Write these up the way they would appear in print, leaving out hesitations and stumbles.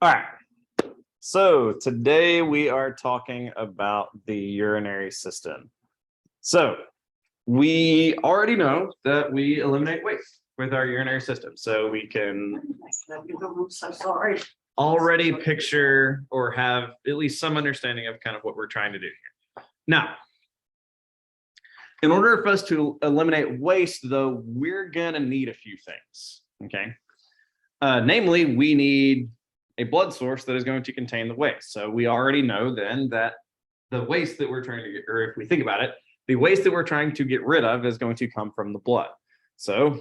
All right. So today we are talking about the urinary system. So we already know that we eliminate waste with our urinary system. So we can So sorry. already picture or have at least some understanding of kind of what we're trying to do here. Now, in order for us to eliminate waste, though, we're gonna need a few things, okay? Namely, we need a blood source that is going to contain the waste. So we already know then that the waste that we're trying to get, or if we think about it, the waste that we're trying to get rid of is going to come from the blood. So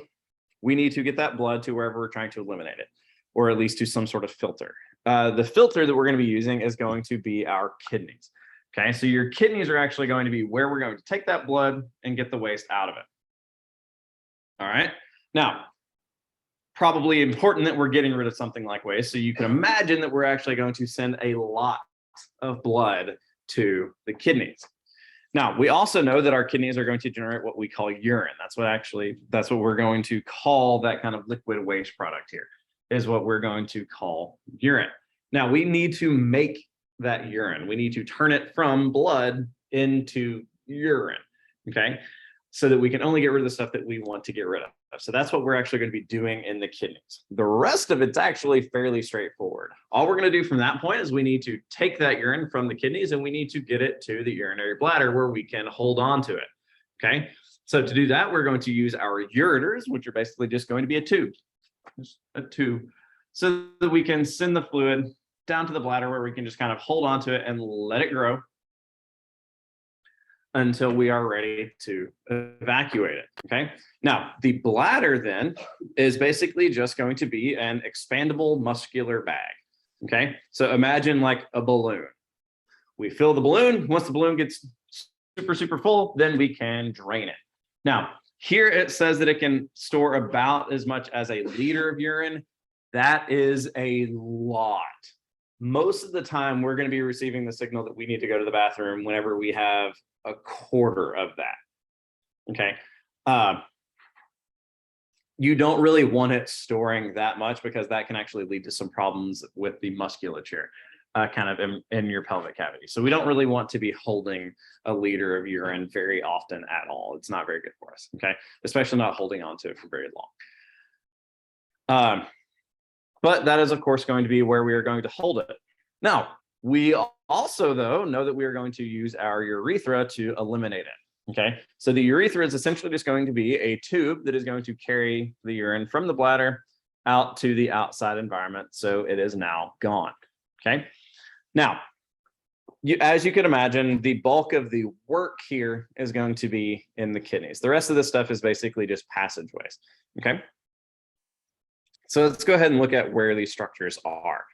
we need to get that blood to wherever we're trying to eliminate it, or at least to some sort of filter. The filter that we're going to be using is going to be our kidneys. Okay, so your kidneys are actually going to be where we're going to take that blood and get the waste out of it. All right, now, probably important that we're getting rid of something like waste. So you can imagine that we're actually going to send a lot of blood to the kidneys. Now, we also know that our kidneys are going to generate what we call urine. That's what we're going to call that kind of liquid waste product here, is what we're going to call urine. Now, we need to make that urine. We need to turn it from blood into urine, okay? So that we can only get rid of the stuff that we want to get rid of. So that's what we're actually going to be doing in the kidneys. The rest of it's actually fairly straightforward. All we're going to do from that point is we need to take that urine from the kidneys and we need to get it to the urinary bladder where we can hold on to it, okay? So to do that, we're going to use our ureters, which are basically just going to be a tube, so that we can send the fluid down to the bladder where we can just kind of hold on to it and let it grow until we are ready to evacuate it, okay? Now, the bladder then is basically just going to be an expandable muscular bag, okay? So imagine like a balloon. We fill the balloon. Once the balloon gets super full, then we can drain it. Now, here it says that it can store about as much as a liter of urine. That is a lot. Most of the time, we're going to be receiving the signal that we need to go to the bathroom whenever we have a quarter of that, okay? You don't really want it storing that much because that can actually lead to some problems with the musculature kind of in your pelvic cavity. So we don't really want to be holding a liter of urine very often at all. It's not very good for us, okay? Especially not holding on to it for very long. But that is, of course, going to be where we are going to hold it. Now, we also, though, know that we are going to use our urethra to eliminate it, okay? So the urethra is essentially just going to be a tube that is going to carry the urine from the bladder out to the outside environment, so it is now gone, okay? Now, as you can imagine, the bulk of the work here is going to be in the kidneys. The rest of this stuff is basically just passageways, okay? So let's go ahead and look at where these structures are.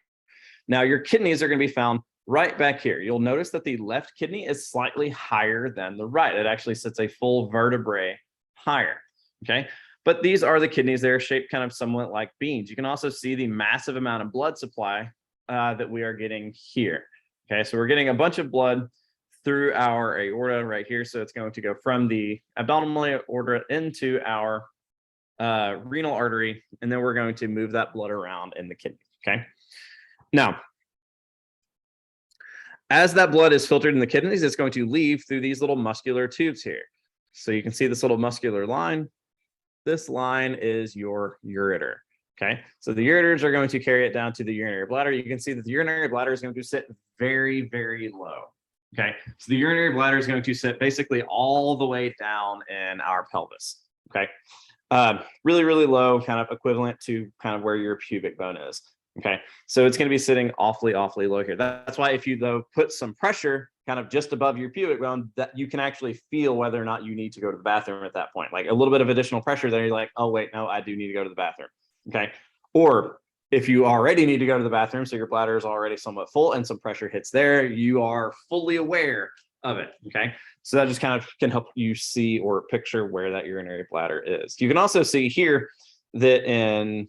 Now, your kidneys are going to be found right back here. You'll notice that the left kidney is slightly higher than the right. It actually sits a full vertebrae higher, okay? But these are the kidneys. They're shaped kind of somewhat like beans. You can also see the massive amount of blood supply that we are getting here, okay? So we're getting a bunch of blood through our aorta right here. So it's going to go from the abdominal aorta into our renal artery, and then we're going to move that blood around in the kidney, okay? Now, as that blood is filtered in the kidneys, it's going to leave through these little muscular tubes here. So you can see this little muscular line. This line is your ureter, okay? So the ureters are going to carry it down to the urinary bladder. You can see that the urinary bladder is going to sit very, very low, okay? So the urinary bladder is going to sit basically all the way down in our pelvis, okay? Really, really low, kind of equivalent to kind of where your pubic bone is. Okay, so it's going to be sitting awfully low here. That's why if you, though, put some pressure kind of just above your pubic bone, that you can actually feel whether or not you need to go to the bathroom at that point. Like a little bit of additional pressure there, you're like, oh, wait, no, I do need to go to the bathroom. Okay, or if you already need to go to the bathroom, so your bladder is already somewhat full and some pressure hits there, you are fully aware of it. Okay, so that just kind of can help you see or picture where that urinary bladder is. You can also see here that in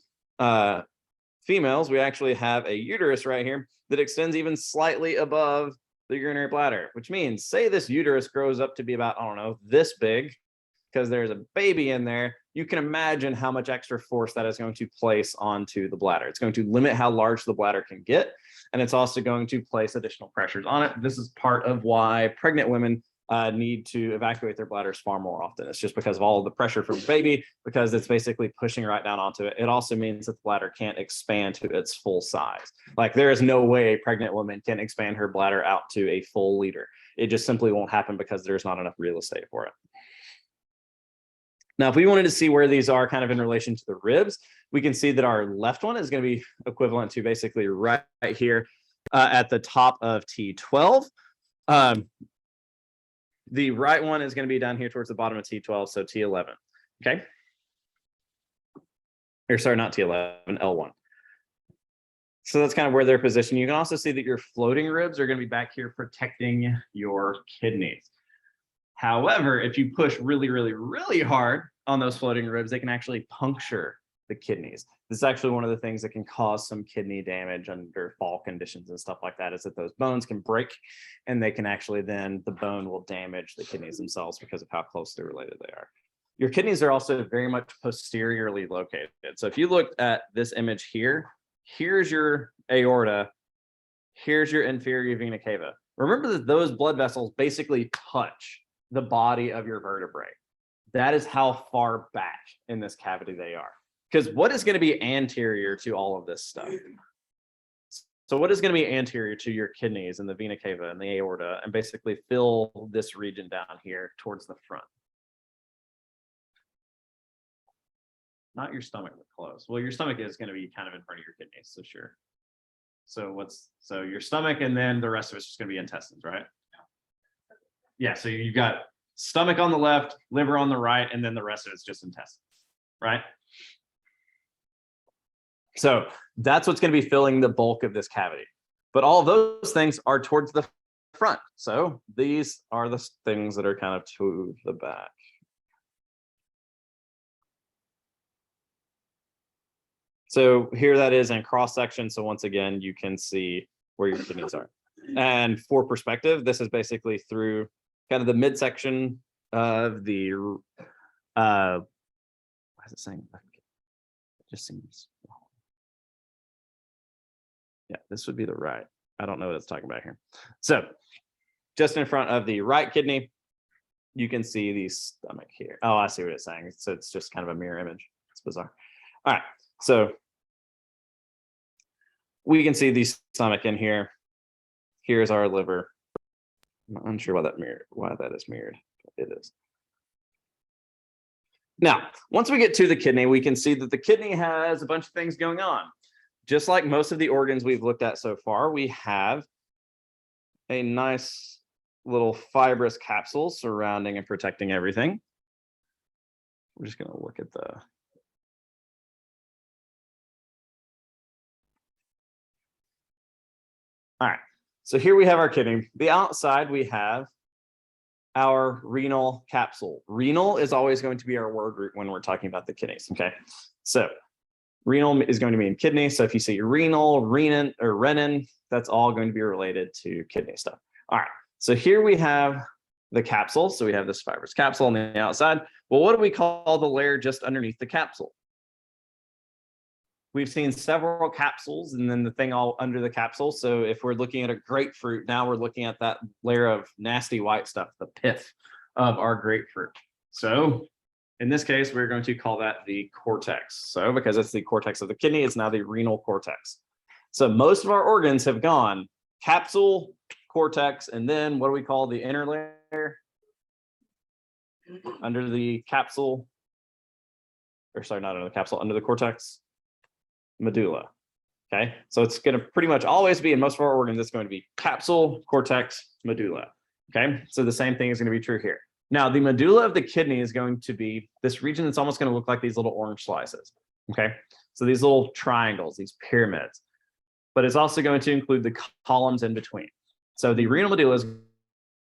females, we actually have a uterus right here that extends even slightly above the urinary bladder, which means, say this uterus grows up to be about, I don't know, this big, because there's a baby in there, you can imagine how much extra force that is going to place onto the bladder. It's going to limit how large the bladder can get, and it's also going to place additional pressures on it. This is part of why pregnant women need to evacuate their bladders far more often. It's just because of all of the pressure from the baby, because it's basically pushing right down onto it. It also means that the bladder can't expand to its full size. Like there is no way a pregnant woman can expand her bladder out to a full liter. It just simply won't happen because there's not enough real estate for it. Now, if we wanted to see where these are kind of in relation to the ribs, we can see that our left one is going to be equivalent to basically right here at the top of T12. The right one is going to be down here towards the bottom of T12, so T11, okay? Or sorry, not T11, L1. So that's kind of where they're positioned. You can also see that your floating ribs are going to be back here protecting your kidneys. However, if you push really, really, really hard on those floating ribs, they can actually puncture the kidneys. This is actually one of the things that can cause some kidney damage under fall conditions and stuff like that, is that those bones can break and they can actually then, the bone will damage the kidneys themselves because of how closely related they are. Your kidneys are also very much posteriorly located. So if you look at this image here, here's your aorta, here's your inferior vena cava. Remember that those blood vessels basically touch the body of your vertebrae. That is how far back in this cavity they are. Because what is going to be anterior to all of this stuff? So what is going to be anterior to your kidneys and the vena cava and the aorta and basically fill this region down here towards the front? Not your stomach, but close. Well, your stomach is going to be kind of in front of your kidneys, so sure. So your stomach, and then the rest of it's just going to be intestines, right? Yeah, so you've got stomach on the left, liver on the right, and then the rest of it's just intestines, right? So that's what's going to be filling the bulk of this cavity. But all of those things are towards the front. So these are the things that are kind of to the back. So here that is in cross section. So once again, you can see where your kidneys are. And for perspective, this is basically through kind of the midsection of the, why is it saying? It just seems, yeah, this would be the right. I don't know what it's talking about here. So just in front of the right kidney, you can see the stomach here. Oh, I see what it's saying. So it's just kind of a mirror image. It's bizarre. All right, so we can see the stomach in here. Here's our liver. I'm unsure why that is mirrored. It is. Now, once we get to the kidney, we can see that the kidney has a bunch of things going on. Just like most of the organs we've looked at so far, we have a nice little fibrous capsule surrounding and protecting everything. We're just going to look at the all right, so here we have our kidney. The outside, we have our renal capsule. Renal is always going to be our word root when we're talking about the kidneys, okay? So renal is going to mean kidney. So if you say renal, renin, or renin, that's all going to be related to kidney stuff. All right, so here we have the capsule. So we have this fibrous capsule on the outside. Well, what do we call the layer just underneath the capsule? We've seen several capsules and then the thing all under the capsule. So if we're looking at a grapefruit, now we're looking at that layer of nasty white stuff, the pith of our grapefruit. So in this case, we're going to call that the cortex. So because it's the cortex of the kidney, it's now the renal cortex. So most of our organs have gone capsule, cortex, and then what do we call the inner layer? Under the capsule, or sorry, not under the capsule, under the cortex. Medulla. Okay, so it's going to pretty much always be in most of our organs, it's going to be capsule, cortex, medulla. Okay, so the same thing is going to be true here. Now, the medulla of the kidney is going to be this region that's almost going to look like these little orange slices. Okay, so these little triangles, these pyramids, but it's also going to include the columns in between. So the renal medulla is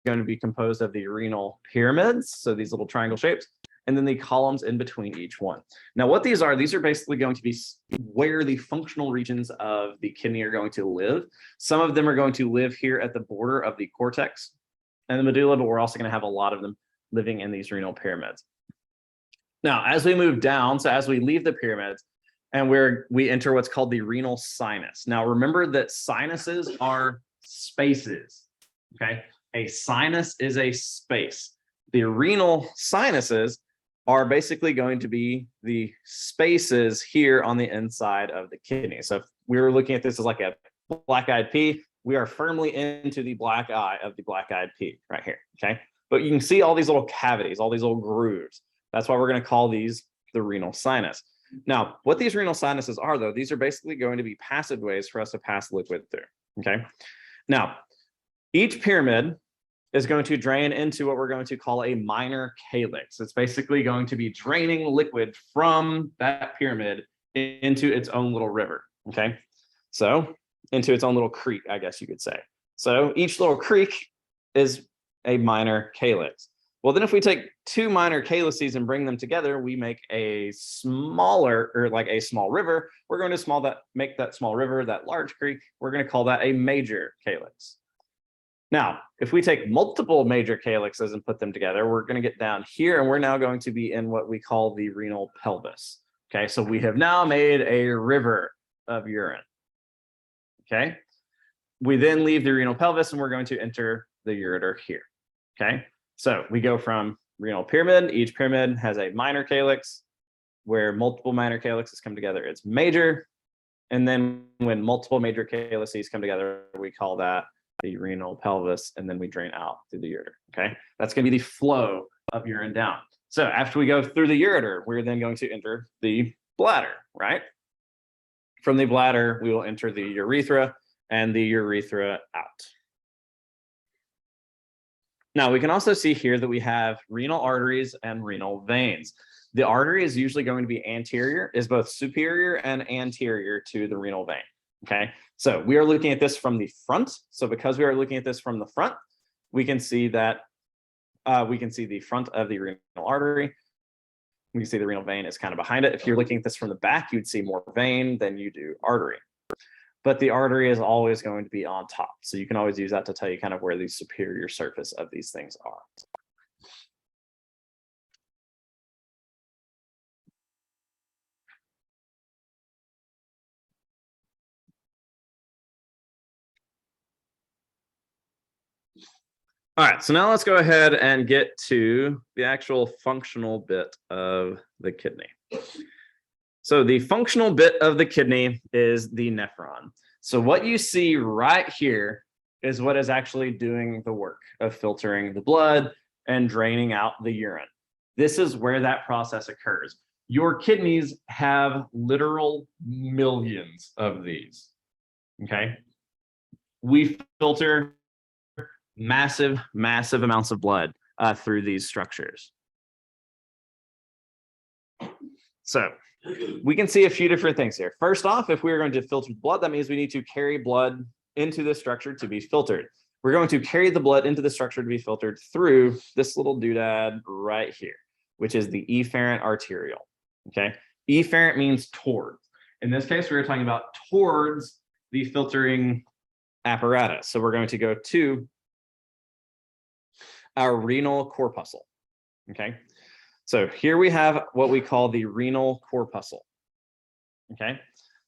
going to be composed of the renal pyramids, so these little triangle shapes, and then the columns in between each one. Now, what these are basically going to be where the functional regions of the kidney are going to live. Some of them are going to live here at the border of the cortex and the medulla, but we're also going to have a lot of them living in these renal pyramids. Now, as we move down, so as we leave the pyramids and we enter what's called the renal sinus. Now, remember that sinuses are spaces, okay? A sinus is a space. The renal sinuses are basically going to be the spaces here on the inside of the kidney. So if we were looking at this as like a black-eyed pea, we are firmly into the black eye of the black-eyed pea right here, okay? But you can see all these little cavities, all these little grooves. That's why we're going to call these the renal sinus. Now, what these renal sinuses are, though, these are basically going to be passageways for us to pass liquid through, okay? Now, each pyramid is going to drain into what we're going to call a minor calyx. It's basically going to be draining liquid from that pyramid into its own little river, okay? So into its own little creek, I guess you could say. So each little creek is a minor calyx. Well, then if we take two minor calyces and bring them together, we make a smaller, or like a small river. We're going to make that small river, that large creek, we're going to call that a major calyx. Now, if we take multiple major calyxes and put them together, we're going to get down here, and we're now going to be in what we call the renal pelvis. Okay, so we have now made a river of urine. Okay, we then leave the renal pelvis, and we're going to enter the ureter here. Okay, so we go from renal pyramid. Each pyramid has a minor calyx. Where multiple minor calyxes come together, it's major. And then when multiple major calyces come together, we call that the renal pelvis, and then we drain out through the ureter. Okay, that's going to be the flow of urine down. So after we go through the ureter, we're then going to enter the bladder, right? From the bladder, we will enter the urethra, and the urethra out. Now, we can also see here that we have renal arteries and renal veins. The artery is usually going to be anterior, is both superior and anterior to the renal vein. Okay, so we are looking at this from the front. So because we are looking at this from the front, we can see that we can see the front of the renal artery. We can see the renal vein is kind of behind it. If you're looking at this from the back, you'd see more vein than you do artery. But the artery is always going to be on top. So you can always use that to tell you kind of where the superior surface of these things are. All right, so now let's go ahead and get to the actual functional bit of the kidney. So the functional bit of the kidney is the nephron. So what you see right here is what is actually doing the work of filtering the blood and draining out the urine. This is where that process occurs. Your kidneys have literal millions of these, okay? We filter massive amounts of blood through these structures. So we can see a few different things here. First off, if we're going to filter blood, that means we need to carry blood into the structure to be filtered. We're going to carry the blood into the structure to be filtered through this little doodad right here, which is the efferent arteriole. Okay, efferent means towards. In this case, we're talking about towards the filtering apparatus. So we're going to go to our renal corpuscle. Okay, so here we have what we call the renal corpuscle. Okay,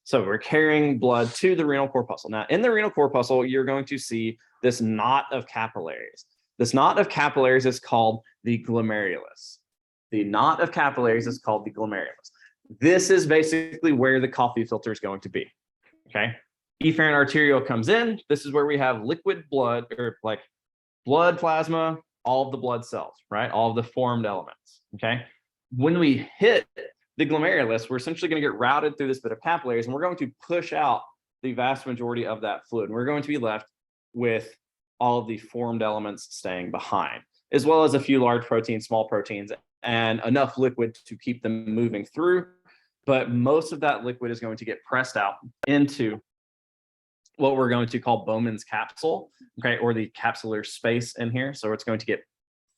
so we're carrying blood to the renal corpuscle. Now, in the renal corpuscle, you're going to see this knot of capillaries. This knot of capillaries is called the glomerulus. The knot of capillaries is called the glomerulus. This is basically where the coffee filter is going to be. Okay, efferent arteriole comes in. This is where we have liquid blood, or like blood plasma, all of the blood cells, right? All of the formed elements, okay? When we hit the glomerulus, we're essentially going to get routed through this bit of capillaries, and we're going to push out the vast majority of that fluid. And we're going to be left with all of the formed elements staying behind, as well as a few large proteins, small proteins, and enough liquid to keep them moving through. But most of that liquid is going to get pressed out into what we're going to call Bowman's capsule, okay, or the capsular space in here. So it's going to get,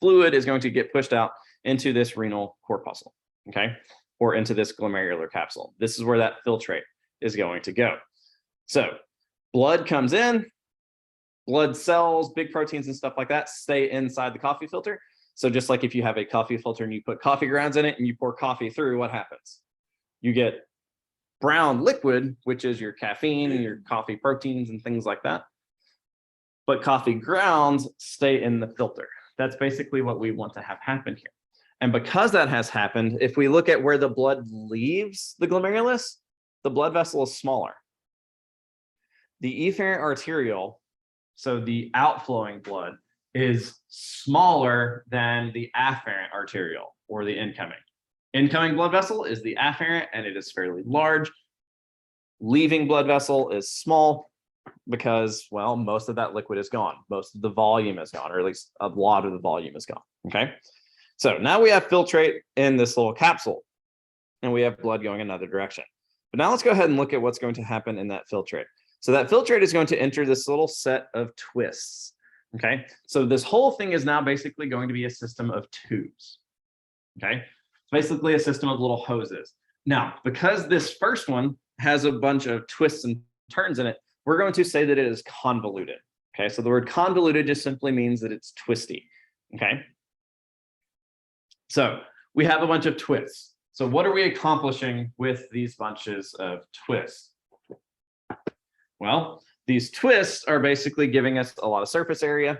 fluid is going to get pushed out into this renal corpuscle, okay, or into this glomerular capsule. This is where that filtrate is going to go. So blood comes in, blood cells, big proteins and stuff like that stay inside the coffee filter. So just like if you have a coffee filter and you put coffee grounds in it and you pour coffee through, what happens? You get brown liquid, which is your caffeine and your coffee proteins and things like that. But coffee grounds stay in the filter. That's basically what we want to have happen here. And because that has happened, if we look at where the blood leaves the glomerulus, the blood vessel is smaller. The efferent arteriole, so the outflowing blood, is smaller than the afferent arteriole, or the incoming. Incoming blood vessel is the afferent, and it is fairly large. Leaving blood vessel is small because, well, most of that liquid is gone. Most of the volume is gone, or at least a lot of the volume is gone, okay? So now we have filtrate in this little capsule, and we have blood going another direction. But now let's go ahead and look at what's going to happen in that filtrate. So that filtrate is going to enter this little set of twists, okay? So this whole thing is now basically going to be a system of tubes, okay? Basically a system of little hoses. Now, because this first one has a bunch of twists and turns in it, we're going to say that it is convoluted, okay? So the word convoluted just simply means that it's twisty, okay? So we have a bunch of twists. So what are we accomplishing with these bunches of twists? Well, these twists are basically giving us a lot of surface area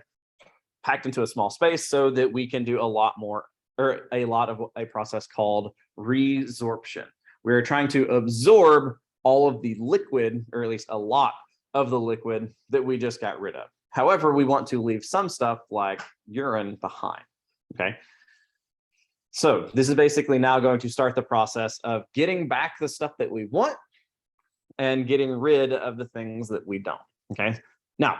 packed into a small space so that we can do a lot more, or a lot of a process called resorption. We're trying to absorb all of the liquid, or at least a lot of the liquid that we just got rid of. However, we want to leave some stuff like urine behind, okay? So this is basically now going to start the process of getting back the stuff that we want and getting rid of the things that we don't, okay? Now,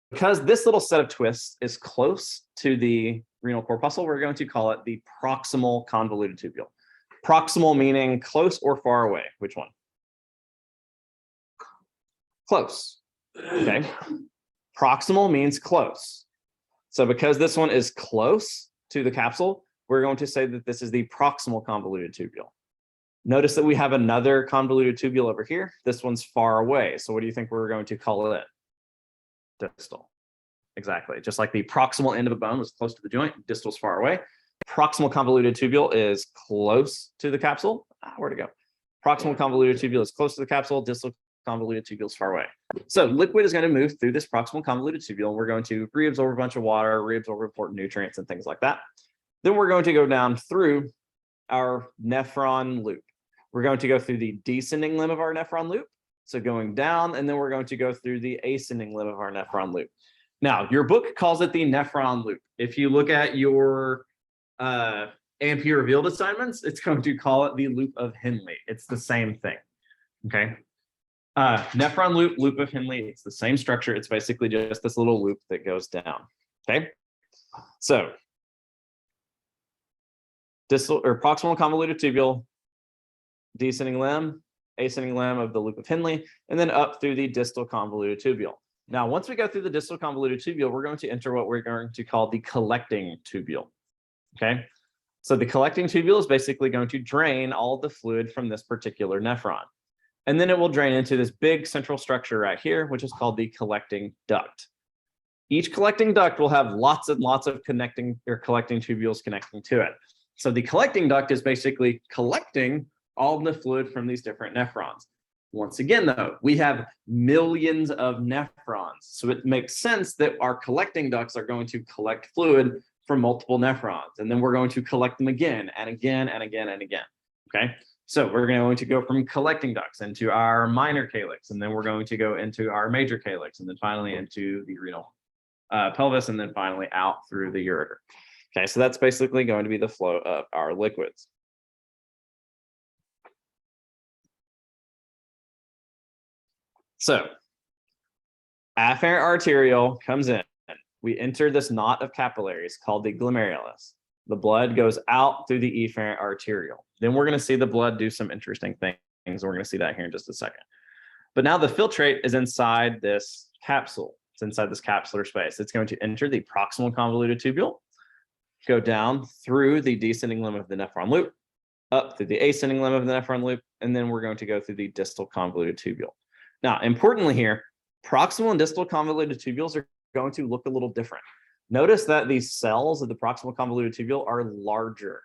because this little set of twists is close to the renal corpuscle, we're going to call it the proximal convoluted tubule. Proximal meaning close or far away. Which one? Close, okay? Proximal means close. So because this one is close to the capsule, we're going to say that this is the proximal convoluted tubule. Notice that we have another convoluted tubule over here. This one's far away. So what do you think we're going to call it? Distal. Exactly. Just like the proximal end of a bone was close to the joint, distal is far away. Proximal convoluted tubule is close to the capsule. Where'd it go? Proximal convoluted tubule is close to the capsule. Distal convoluted tubule is far away. So liquid is going to move through this proximal convoluted tubule. We're going to reabsorb a bunch of water, reabsorb important nutrients and things like that. Then we're going to go down through our nephron loop. We're going to go through the descending limb of our nephron loop. So going down, and then we're going to go through the ascending limb of our nephron loop. Now, your book calls it the nephron loop. If you look at your AMP revealed assignments, it's going to call it the loop of Henle. It's the same thing, okay? Nephron loop, loop of Henle, it's the same structure. It's basically just this little loop that goes down, okay? So distal or proximal convoluted tubule, descending limb, ascending limb of the loop of Henle, and then up through the distal convoluted tubule. Now, once we go through the distal convoluted tubule, we're going to enter what we're going to call the collecting tubule, okay? So the collecting tubule is basically going to drain all of the fluid from this particular nephron. And then it will drain into this big central structure right here, which is called the collecting duct. Each collecting duct will have lots and lots of connecting or collecting tubules connecting to it. So the collecting duct is basically collecting all of the fluid from these different nephrons. Once again, though, we have millions of nephrons. So it makes sense that our collecting ducts are going to collect fluid from multiple nephrons. And then we're going to collect them again and again and again and again, okay? So we're going to go from collecting ducts into our minor calyx, and then we're going to go into our major calyx, and then finally into the renal pelvis, and then finally out through the ureter. Okay, so that's basically going to be the flow of our liquids. So afferent arteriole comes in. We enter this knot of capillaries called the glomerulus. The blood goes out through the efferent arteriole. Then we're going to see the blood do some interesting things. We're going to see that here in just a second. But now the filtrate is inside this capsule. It's inside this capsular space. It's going to enter the proximal convoluted tubule, go down through the descending limb of the nephron loop, up through the ascending limb of the nephron loop, and then we're going to go through the distal convoluted tubule. Now, importantly here, proximal and distal convoluted tubules are going to look a little different. Notice that these cells of the proximal convoluted tubule are larger.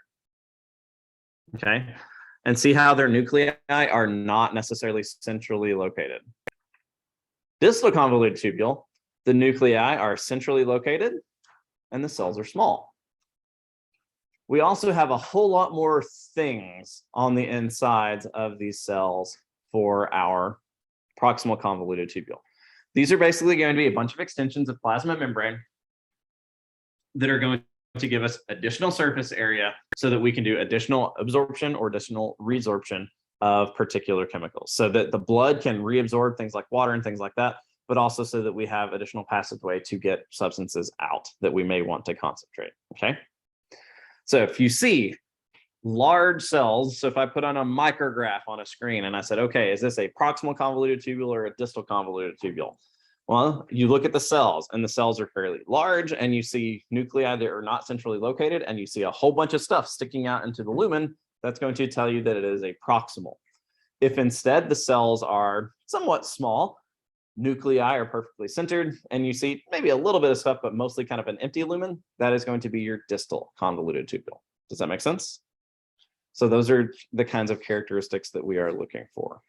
Okay, and see how their nuclei are not necessarily centrally located. Distal convoluted tubule, the nuclei are centrally located and the cells are small. We also have a whole lot more things on the insides of these cells for our proximal convoluted tubule. These are basically going to be a bunch of extensions of plasma membrane that are going to give us additional surface area so that we can do additional absorption or additional resorption of particular chemicals, so that the blood can reabsorb things like water and things like that, but also so that we have additional passageway to get substances out that we may want to concentrate. Okay, so if you see large cells, so if I put on a micrograph on a screen and I said, okay, is this a proximal convoluted tubule or a distal convoluted tubule? Well, you look at the cells and the cells are fairly large and you see nuclei that are not centrally located and you see a whole bunch of stuff sticking out into the lumen, that's going to tell you that it is a proximal. If instead the cells are somewhat small, nuclei are perfectly centered, and you see maybe a little bit of stuff, but mostly kind of an empty lumen, that is going to be your distal convoluted tubule. Does that make sense? So those are the kinds of characteristics that we are looking for.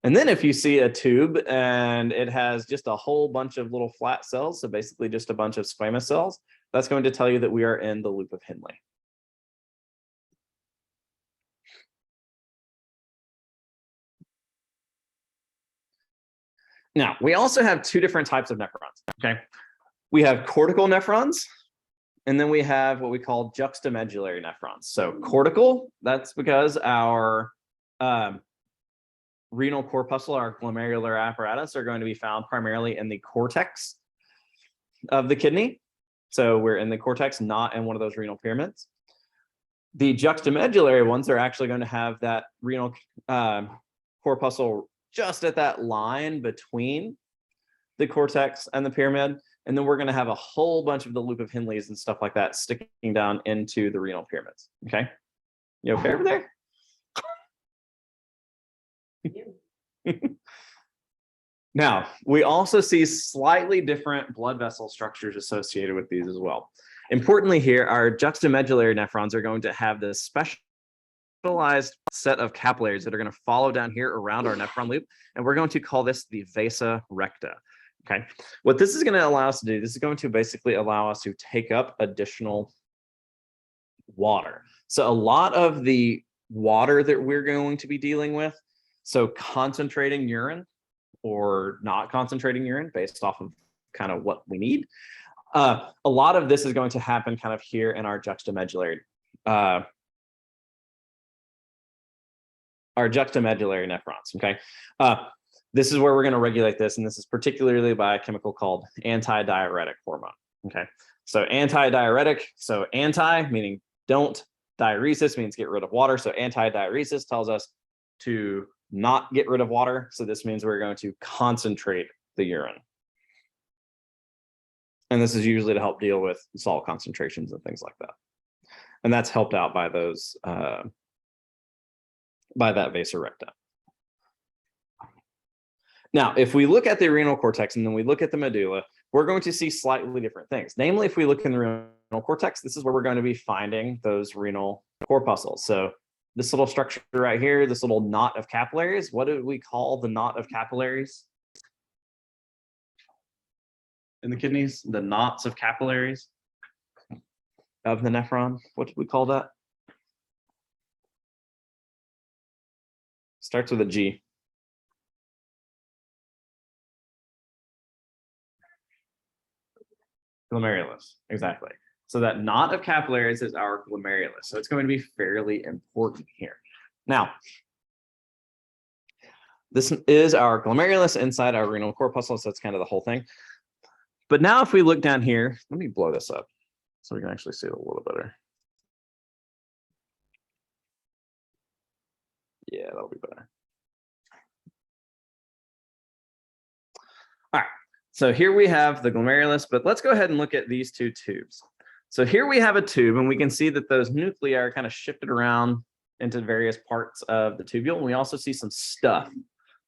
And then if you see a tube and it has just a whole bunch of little flat cells, so basically just a bunch of squamous cells, that's going to tell you that we are in the loop of Henle. Now, we also have two different types of nephrons, okay? We have cortical nephrons, and then we have what we call juxtamedullary nephrons. So cortical, that's because our renal corpuscle, our glomerular apparatus, are going to be found primarily in the cortex of the kidney. So we're in the cortex, not in one of those renal pyramids. The juxtamedullary ones are actually going to have that renal corpuscle just at that line between the cortex and the pyramid. And then we're going to have a whole bunch of the loop of Henle's and stuff like that sticking down into the renal pyramids. Okay. You okay over there? Now, we also see slightly different blood vessel structures associated with these as well. Importantly here, our juxtamedullary nephrons are going to have this specialized set of capillaries that are going to follow down here around our nephron loop, and we're going to call this the vasa recta. Okay, what this is going to allow us to do, this is going to basically allow us to take up additional water. So a lot of the water that we're going to be dealing with, so concentrating urine or not concentrating urine based off of kind of what we need, a lot of this is going to happen kind of here in our juxtamedullary nephrons. Okay, this is where we're going to regulate this, and this is particularly by a chemical called antidiuretic hormone. Okay, so antidiuretic, so anti meaning don't, diuresis means get rid of water. So antidiuresis tells us to not get rid of water. So this means we're going to concentrate the urine. And this is usually to help deal with salt concentrations and things like that. And that's helped out by those, by that vasa recta. Now, if we look at the renal cortex and then we look at the medulla, we're going to see slightly different things. Namely, if we look in the renal cortex, this is where we're going to be finding those renal corpuscles. So this little structure right here, this little knot of capillaries, what do we call the knot of capillaries in the kidneys? The knots of capillaries of the nephron, what do we call that? Starts with a G. Glomerulus, exactly. So that knot of capillaries is our glomerulus. So it's going to be fairly important here. Now, this is our glomerulus inside our renal corpuscle, so it's kind of the whole thing. But now if we look down here, let me blow this up so we can actually see it a little better. Yeah, that'll be better. All right, so here we have the glomerulus, but let's go ahead and look at these two tubes. So here we have a tube, and we can see that those nuclei are kind of shifted around into various parts of the tubule. And we also see some stuff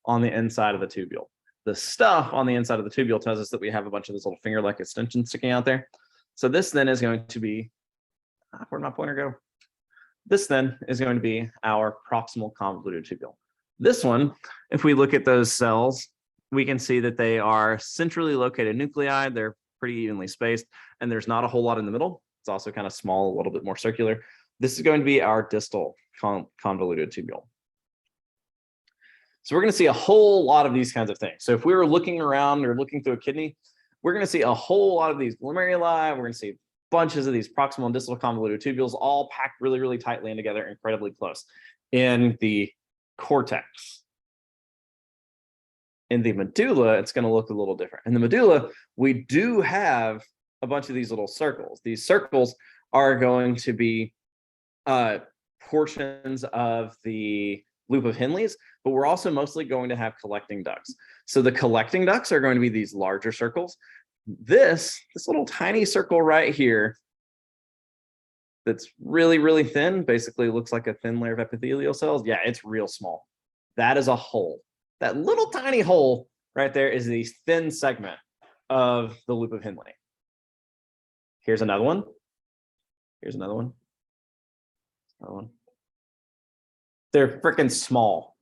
on the inside of the tubule. the stuff on the inside of the tubule tells us that we have a bunch of this little finger-like extensions sticking out there. So this then is going to be, where'd my pointer go? This then is going to be our proximal convoluted tubule. This one, if we look at those cells, we can see that they are centrally located nuclei. They're pretty evenly spaced, and there's not a whole lot in the middle. It's also kind of small, a little bit more circular. This is going to be our distal convoluted tubule. So we're going to see a whole lot of these kinds of things. So if we were looking around or looking through a kidney, we're going to see a whole lot of these glomeruli. We're going to see bunches of these proximal and distal convoluted tubules all packed really, really tightly in together, incredibly close. In the cortex, in the medulla, it's going to look a little different. In the medulla, we do have a bunch of these little circles. These circles are going to be portions of the loop of Henle's, but we're also mostly going to have collecting ducts. So the collecting ducts are going to be these larger circles. This little tiny circle right here that's really, really thin, basically looks like a thin layer of epithelial cells. Yeah, it's real small. That is a hole. That little tiny hole right there is the thin segment of the loop of Henle. Here's another one. Here's another one. Another one. They're freaking small.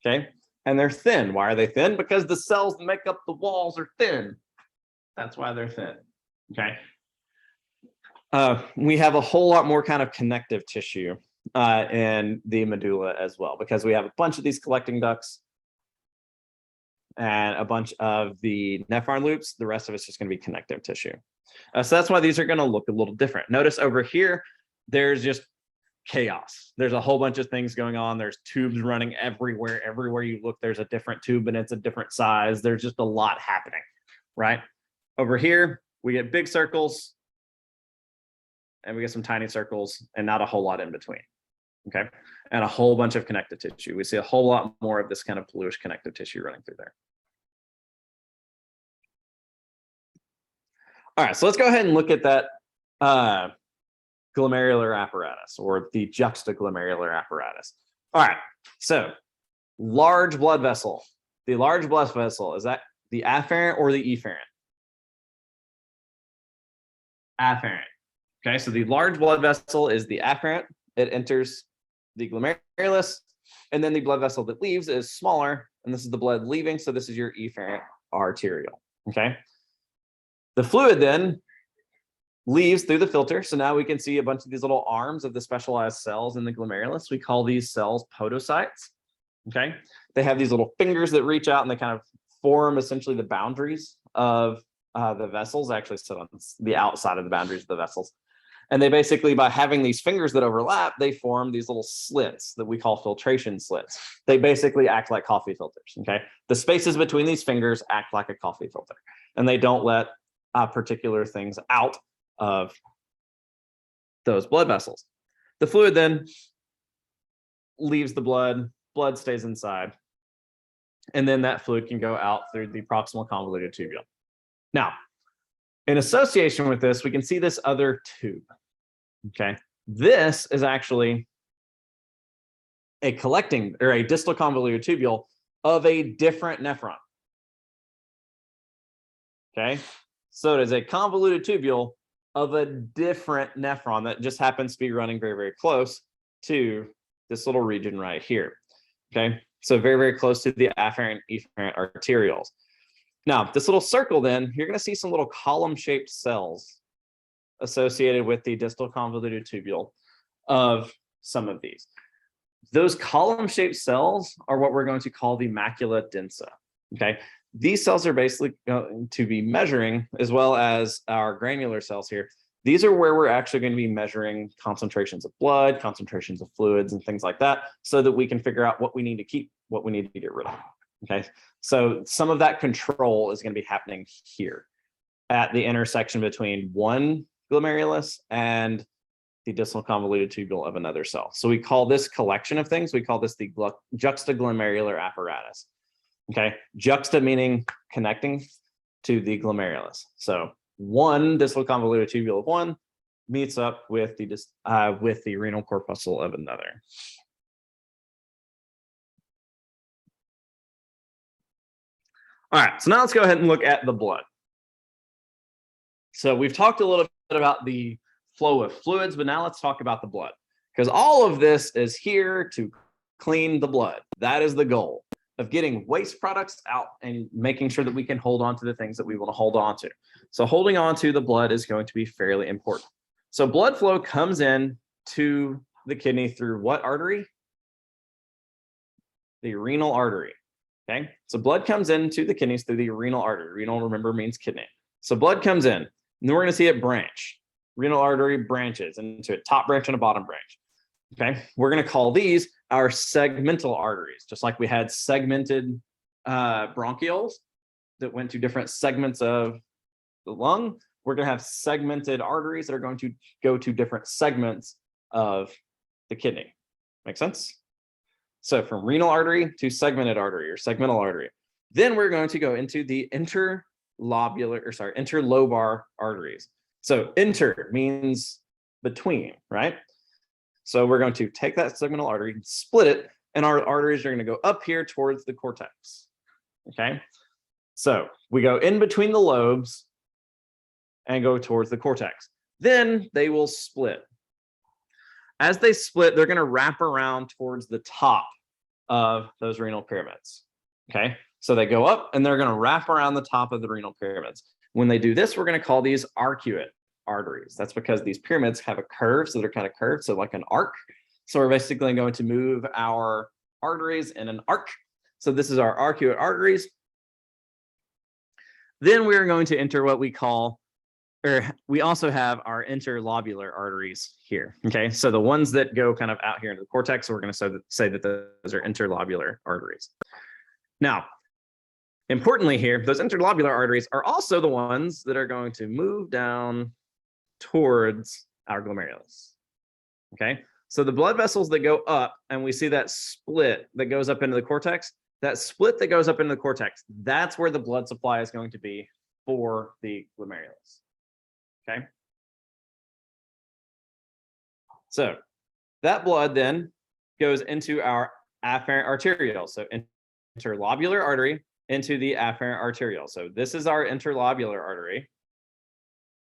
Okay. And they're thin. Why are they thin? Because the cells that make up the walls are thin. That's why they're thin. Okay. We have a whole lot more kind of connective tissue in the medulla as well, because we have a bunch of these collecting ducts and a bunch of the nephron loops. The rest of it's just going to be connective tissue. So that's why these are going to look a little different. Notice over here, there's just chaos. There's a whole bunch of things going on. There's tubes running everywhere. Everywhere you look, there's a different tube and it's a different size. There's just a lot happening, right? Over here, we get big circles and we get some tiny circles and not a whole lot in between, okay? And a whole bunch of connective tissue. We see a whole lot more of this kind of bluish connective tissue running through there. All right, so let's go ahead and look at that glomerular apparatus, or the juxtaglomerular apparatus. All right, so large blood vessel. The large blood vessel, is that the afferent or the efferent? Afferent. Okay, so the large blood vessel is the afferent. It enters the glomerulus, and then the blood vessel that leaves is smaller, and this is the blood leaving, so this is your efferent arterial. Okay, the fluid then leaves through the filter. So now we can see a bunch of these little arms of the specialized cells in the glomerulus. We call these cells podocytes. Okay, they have these little fingers that reach out and they kind of form essentially the boundaries of the vessels. Actually sit on the outside of the boundaries of the vessels. And they basically, by having these fingers that overlap, they form these little slits that we call filtration slits. They basically act like coffee filters. Okay, the spaces between these fingers act like a coffee filter, and they don't let particular things out of those blood vessels. The fluid then leaves the blood stays inside, and then that fluid can go out through the proximal convoluted tubule. Now, in association with this, we can see this other tube. Okay, this is actually a collecting or a distal convoluted tubule of a different nephron. Okay, so it is a convoluted tubule of a different nephron that just happens to be running very, very close to this little region right here. Okay, so very, very close to the afferent efferent arterioles. Now, this little circle, then you're going to see some little column-shaped cells associated with the distal convoluted tubule of some of these. Those column-shaped cells are what we're going to call the macula densa. Okay, these cells are basically going to be measuring, as well as our granular cells here. These are where we're actually going to be measuring concentrations of blood, concentrations of fluids, and things like that, so that we can figure out what we need to keep, what we need to get rid of. Okay, so some of that control is going to be happening here at the intersection between one glomerulus and the distal convoluted tubule of another cell. So we call this collection of things, we call this the juxtaglomerular apparatus. Okay, juxta meaning connecting to the glomerulus. So one distal convoluted tubule of one meets up with the renal corpuscle of another. All right, so now let's go ahead and look at the blood. So we've talked a little bit about the flow of fluids, but now let's talk about the blood, because all of this is here to clean the blood. That is the goal of getting waste products out and making sure that we can hold on to the things that we want to hold on to. So holding on to the blood is going to be fairly important. So blood flow comes in to the kidney through what artery? The renal artery. Okay, so blood comes into the kidneys through the renal artery. Renal, remember, means kidney. So blood comes in, and then we're going to see it branch. Renal artery branches into a top branch and a bottom branch. Okay, we're going to call these our segmental arteries, just like we had segmented bronchioles that went to different segments of the lung. We're going to have segmented arteries that are going to go to different segments of the kidney. Make sense? So from renal artery to segmented artery or segmental artery. Then we're going to go into the interlobar arteries. So inter means between, right? So we're going to take that segmental artery, split it, and our arteries are going to go up here towards the cortex. Okay. So we go in between the lobes and go towards the cortex. Then they will split. As they split, they're going to wrap around towards the top of those renal pyramids. Okay, so they go up and they're going to wrap around the top of the renal pyramids. When they do this, we're going to call these arcuate arteries. That's because these pyramids have a curve, so they're kind of curved, so like an arc. So we're basically going to move our arteries in an arc. So this is our arcuate arteries. Then we're going to enter what we call, or we also have our interlobular arteries here. Okay, so the ones that go kind of out here into the cortex, we're going to say that those are interlobular arteries. Now, importantly here, those interlobular arteries are also the ones that are going to move down towards our glomerulus. Okay, so the blood vessels that go up, and we see that split that goes up into the cortex, that split that goes up into the cortex, that's where the blood supply is going to be for the glomerulus. Okay. So that blood then goes into our afferent arteriole. So interlobular artery into the afferent arteriole. So this is our interlobular artery.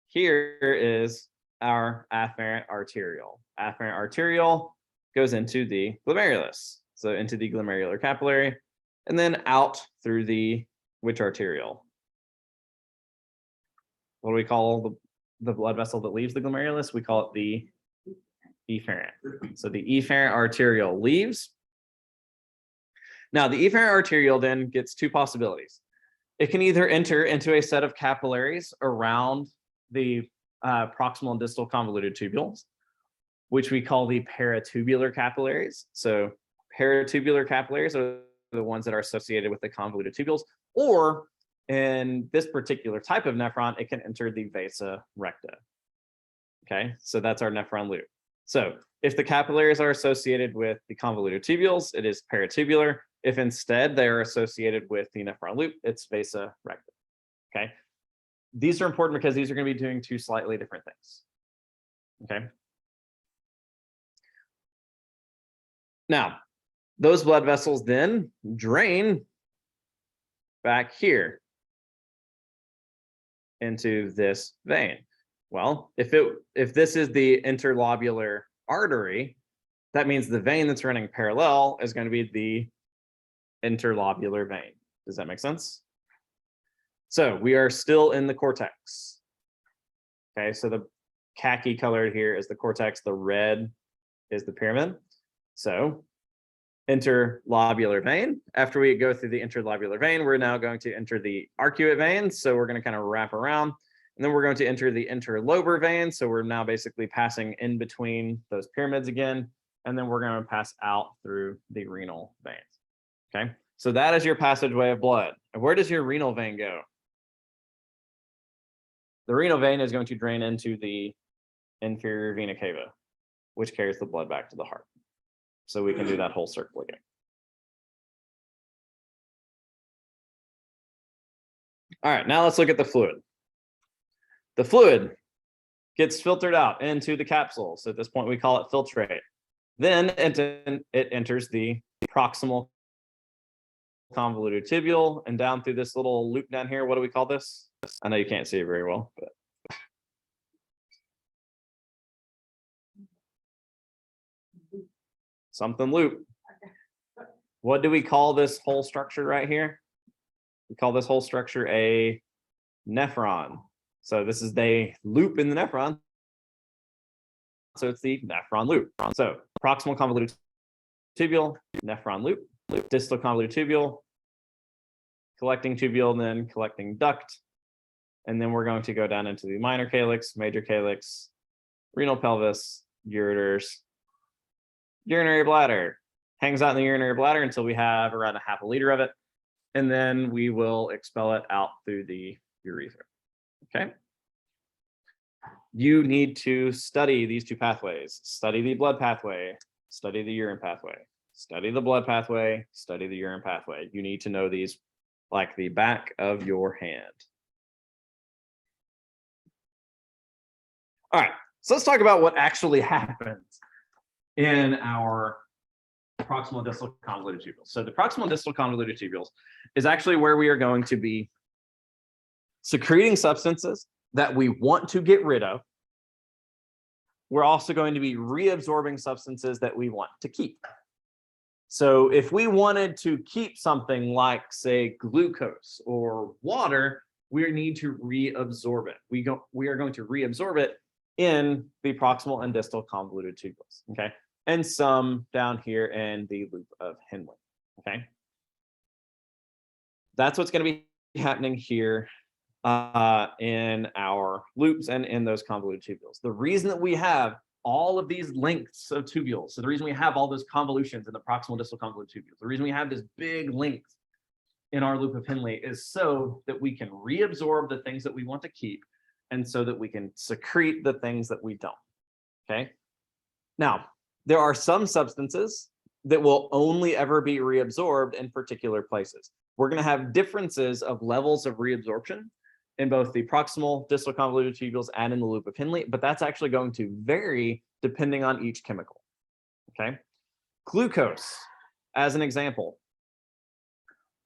Here is our afferent arteriole. Afferent arteriole goes into the glomerulus. So into the glomerular capillary, and then out through the which arteriole? What do we call the blood vessel that leaves the glomerulus? We call it the efferent. So the efferent arteriole leaves. Now the efferent arteriole then gets two possibilities. It can either enter into a set of capillaries around the proximal and distal convoluted tubules, which we call the paratubular capillaries. So paratubular capillaries are the ones that are associated with the convoluted tubules, or in this particular type of nephron, it can enter the vasa recta. Okay, so that's our nephron loop. So if the capillaries are associated with the convoluted tubules, it is paratubular. If instead they are associated with the nephron loop, it's vasa recta. Okay, these are important because these are going to be doing two slightly different things. Okay. Now, those blood vessels then drain back here into this vein. Well, if this is the interlobular artery, that means the vein that's running parallel is going to be the interlobular vein. Does that make sense? So we are still in the cortex. Okay, so the khaki colored here is the cortex, the red is the pyramid. So interlobular vein. After we go through the interlobular vein, we're now going to enter the arcuate vein. So we're going to kind of wrap around, and then we're going to enter the interlobar vein. So we're now basically passing in between those pyramids again, and then we're going to pass out through the renal veins. Okay, so that is your passageway of blood. And where does your renal vein go? The renal vein is going to drain into the inferior vena cava, which carries the blood back to the heart. So we can do that whole circle again. All right, now let's look at the fluid. The fluid gets filtered out into the capsule. So at this point, we call it filtrate. Then it enters the proximal convoluted tubule, and down through this little loop down here, what do we call this? I know you can't see it very well, but something loop. What do we call this whole structure right here? We call this whole structure a nephron. So this is the loop in the nephron. So it's the nephron loop. So proximal convoluted tubule, nephron loop, distal convoluted tubule, collecting tubule, and then collecting duct. And then we're going to go down into the minor calyx, major calyx, renal pelvis, ureters, urinary bladder. Hangs out in the urinary bladder until we have around 1/2 liter of it. And then we will expel it out through the urethra. Okay. You need to study these two pathways. Study the blood pathway, study the urine pathway, study the blood pathway, study the urine pathway. You need to know these like the back of your hand. All right, so let's talk about what actually happens in our proximal and distal convoluted tubules. So the proximal and distal convoluted tubules is actually where we are going to be secreting substances that we want to get rid of. We're also going to be reabsorbing substances that we want to keep. So if we wanted to keep something like, say, glucose or water, we need to reabsorb it. We are going to reabsorb it in the proximal and distal convoluted tubules, okay? And some down here in the loop of Henle, okay? That's what's going to be happening here in our loops and in those convoluted tubules. The reason that we have all of these lengths of tubules, so the reason we have all those convolutions in the proximal distal convoluted tubules, the reason we have this big length in our loop of Henle is so that we can reabsorb the things that we want to keep and so that we can secrete the things that we don't, okay? Now, there are some substances that will only ever be reabsorbed in particular places. We're going to have differences of levels of reabsorption in both the proximal distal convoluted tubules and in the loop of Henle, but that's actually going to vary depending on each chemical, okay? Glucose, as an example,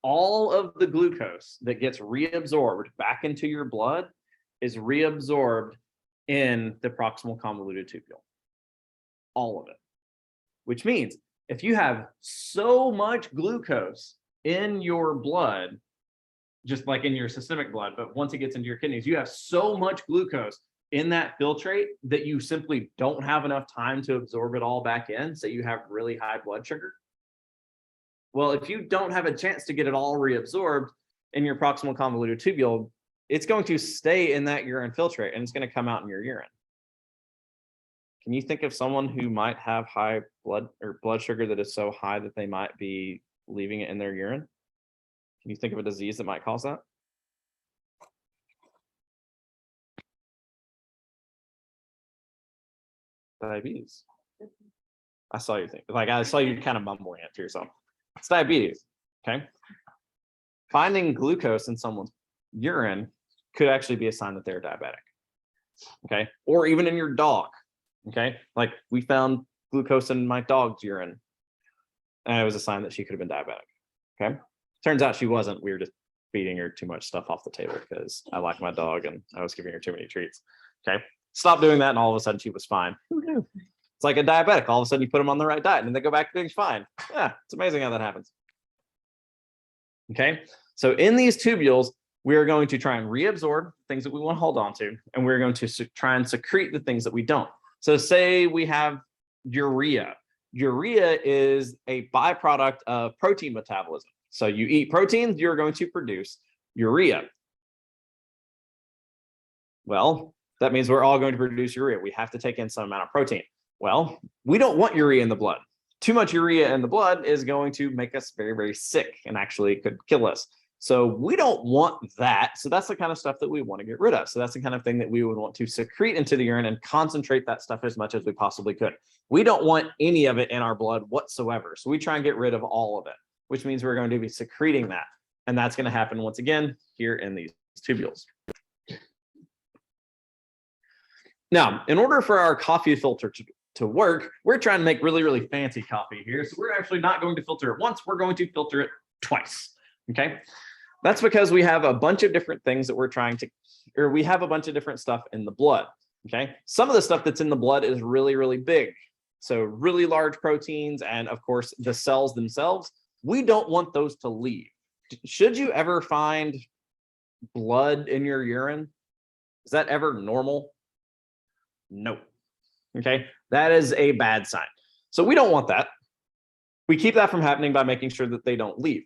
all of the glucose that gets reabsorbed back into your blood is reabsorbed in the proximal convoluted tubule, all of it, which means if you have so much glucose in your blood, just like in your systemic blood, but once it gets into your kidneys, you have so much glucose in that filtrate that you simply don't have enough time to absorb it all back in, so you have really high blood sugar. Well, if you don't have a chance to get it all reabsorbed in your proximal convoluted tubule, it's going to stay in that urine filtrate and it's going to come out in your urine. Can you think of someone who might have high blood sugar that is so high that they might be leaving it in their urine? Can you think of a disease that might cause that? Diabetes. I saw you think, like I saw you kind of mumbling it to yourself. It's diabetes, okay? Finding glucose in someone's urine could actually be a sign that they're diabetic, okay? Or even in your dog, okay? Like we found glucose in my dog's urine, and it was a sign that she could have been diabetic, okay? Turns out she wasn't. We were just feeding her too much stuff off the table because I like my dog and I was giving her too many treats, okay? Stop doing that and all of a sudden she was fine. Who knew? It's like a diabetic. All of a sudden you put them on the right diet and they go back to being fine. Yeah, it's amazing how that happens. Okay, so in these tubules, we are going to try and reabsorb things that we want to hold on to, and we're going to try and secrete the things that we don't. So say we have urea. Urea is a byproduct of protein metabolism. So you eat proteins, you're going to produce urea. Well, that means we're all going to produce urea. We have to take in some amount of protein. Well, we don't want urea in the blood. Too much urea in the blood is going to make us very, very sick and actually could kill us. So we don't want that. So that's the kind of stuff that we want to get rid of. So that's the kind of thing that we would want to secrete into the urine and concentrate that stuff as much as we possibly could. We don't want any of it in our blood whatsoever. So we try and get rid of all of it, which means we're going to be secreting that. And that's going to happen once again here in these tubules. Now, in order for our coffee filter to work, we're trying to make really, really fancy coffee here. So we're actually not going to filter it once. We're going to filter it twice. Okay. That's because we have a bunch of different things that we're trying to, or we have a bunch of different stuff in the blood. Okay. Some of the stuff that's in the blood is really, really big. So really large proteins. And of course, the cells themselves, we don't want those to leave. Should you ever find blood in your urine? Is that ever normal? No. Okay. That is a bad sign. So we don't want that. We keep that from happening by making sure that they don't leave.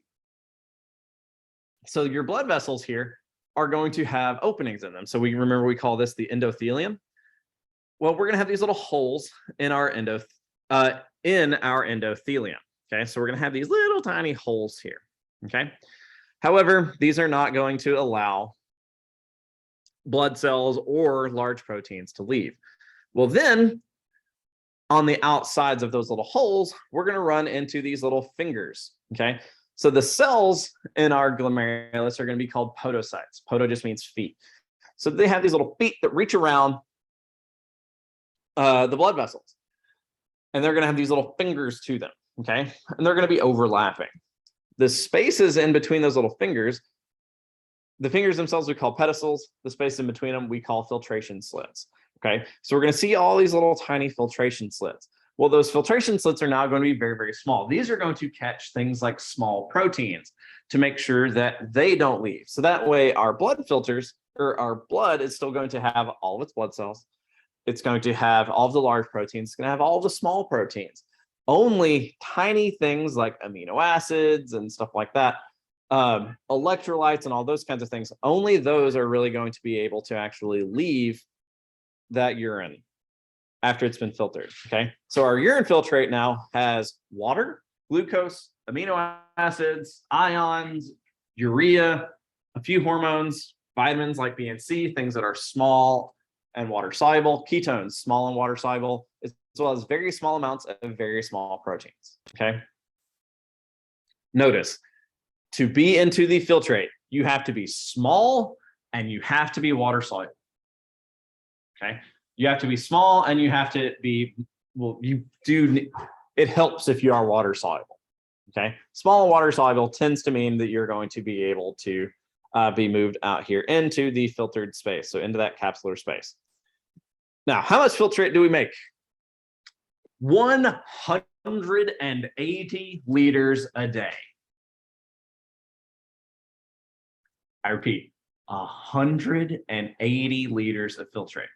So your blood vessels here are going to have openings in them. So we call this the endothelium. Well, we're going to have these little holes in our endothelium. Okay, so we're going to have these little tiny holes here. Okay, however, these are not going to allow blood cells or large proteins to leave. Well, then on the outsides of those little holes, we're going to run into these little fingers. Okay, so the cells in our glomerulus are going to be called podocytes. Podo just means feet. So they have these little feet that reach around the blood vessels, and they're going to have these little fingers to them. Okay, and they're going to be overlapping. The spaces in between those little fingers, the fingers themselves we call pedicels. The space in between them we call filtration slits. Okay, so we're going to see all these little tiny filtration slits. Well, those filtration slits are now going to be very, very small. These are going to catch things like small proteins to make sure that they don't leave. So that way our blood filters, or our blood, is still going to have all of its blood cells. It's going to have all of the large proteins. It's going to have all of the small proteins. Only tiny things like amino acids and stuff like that, electrolytes and all those kinds of things, only those are really going to be able to actually leave that urine after it's been filtered. Okay, so our urine filtrate now has water, glucose, amino acids, ions, urea, a few hormones, vitamins like B and C, things that are small and water soluble, ketones, small and water soluble, as well as very small amounts of very small proteins. Okay, notice, to be into the filtrate, you have to be small and you have to be water soluble. Okay, you have to be small and you have to be, well, you do, it helps if you are water soluble. Okay, small and water soluble tends to mean that you're going to be able to be moved out here into the filtered space, so into that capsular space. Now, how much filtrate do we make? 180 liters a day. I repeat, 180 liters of filtrate.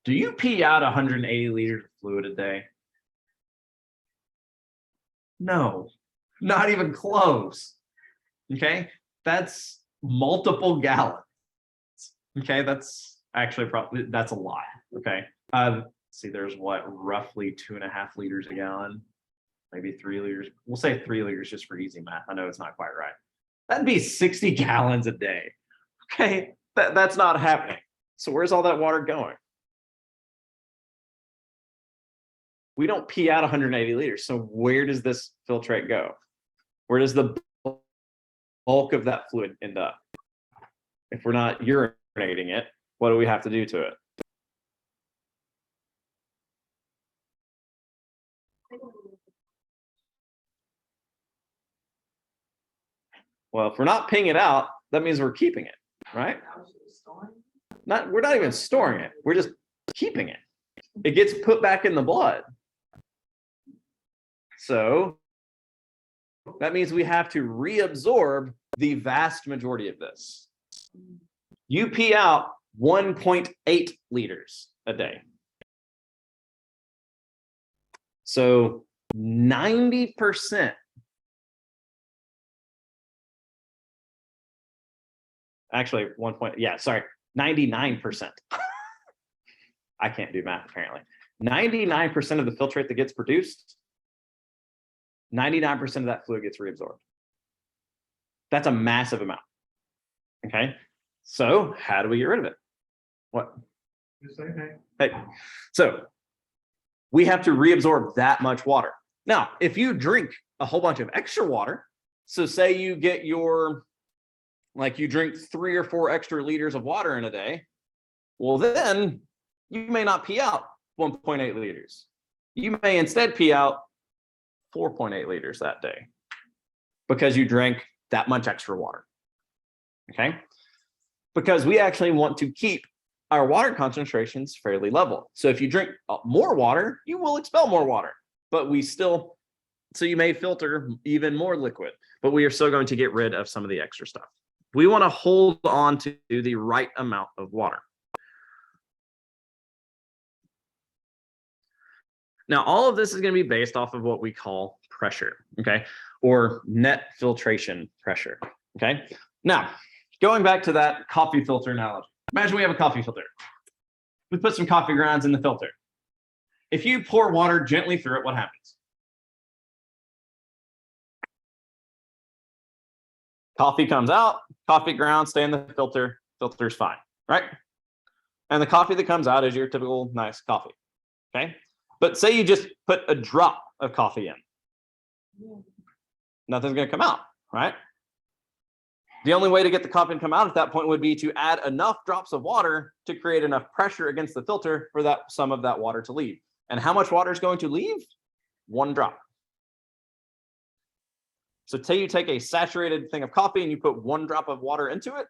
Do you pee out 180 liters of fluid a day? No, not even close. Okay, that's multiple gallons. Okay, that's actually probably, that's a lot. Okay, see, there's what, roughly 2.5 liters a gallon, maybe 3 liters. We'll say 3 liters just for easy math. I know it's not quite right. That'd be 60 gallons a day. Okay, that's not happening. So where's all that water going? We don't pee out 180 liters. So where does this filtrate go? Where does the bulk of that fluid end up? If we're not urinating it, what do we have to do to it? Well, if we're not peeing it out, that means we're keeping it, right? We're not even storing it. We're just keeping it. It gets put back in the blood. So that means we have to reabsorb the vast majority of this. You pee out 1.8 liters a day. So 90%. Actually, 99%. I can't do math apparently. 99% of the filtrate that gets produced, 99% of that fluid gets reabsorbed. That's a massive amount. Okay, so how do we get rid of it? What? Hey, so we have to reabsorb that much water. Now, if you drink a whole bunch of extra water, so say you get your, like you drink 3 or 4 extra liters of water in a day, well, then you may not pee out 1.8 liters. You may instead pee out 4.8 liters that day. because you drank that much extra water. Okay? Because we actually want to keep our water concentrations fairly level. So if you drink more water, you will expel more water, but so you may filter even more liquid, but we are still going to get rid of some of the extra stuff. We want to hold on to the right amount of water. Now, all of this is going to be based off of what we call pressure, okay, or net filtration pressure, okay? Now, going back to that coffee filter analogy, imagine we have a coffee filter. We put some coffee grounds in the filter. If you pour water gently through it, what happens? Coffee comes out, coffee grounds stay in the filter, filter's fine, right? And the coffee that comes out is your typical nice coffee, okay? But say you just put a drop of coffee in. Nothing's going to come out, right? The only way to get the coffee to come out at that point would be to add enough drops of water to create enough pressure against the filter for that some of that water to leave. And how much water is going to leave? 1 drop. So say you take a saturated thing of coffee and you put 1 drop of water into it,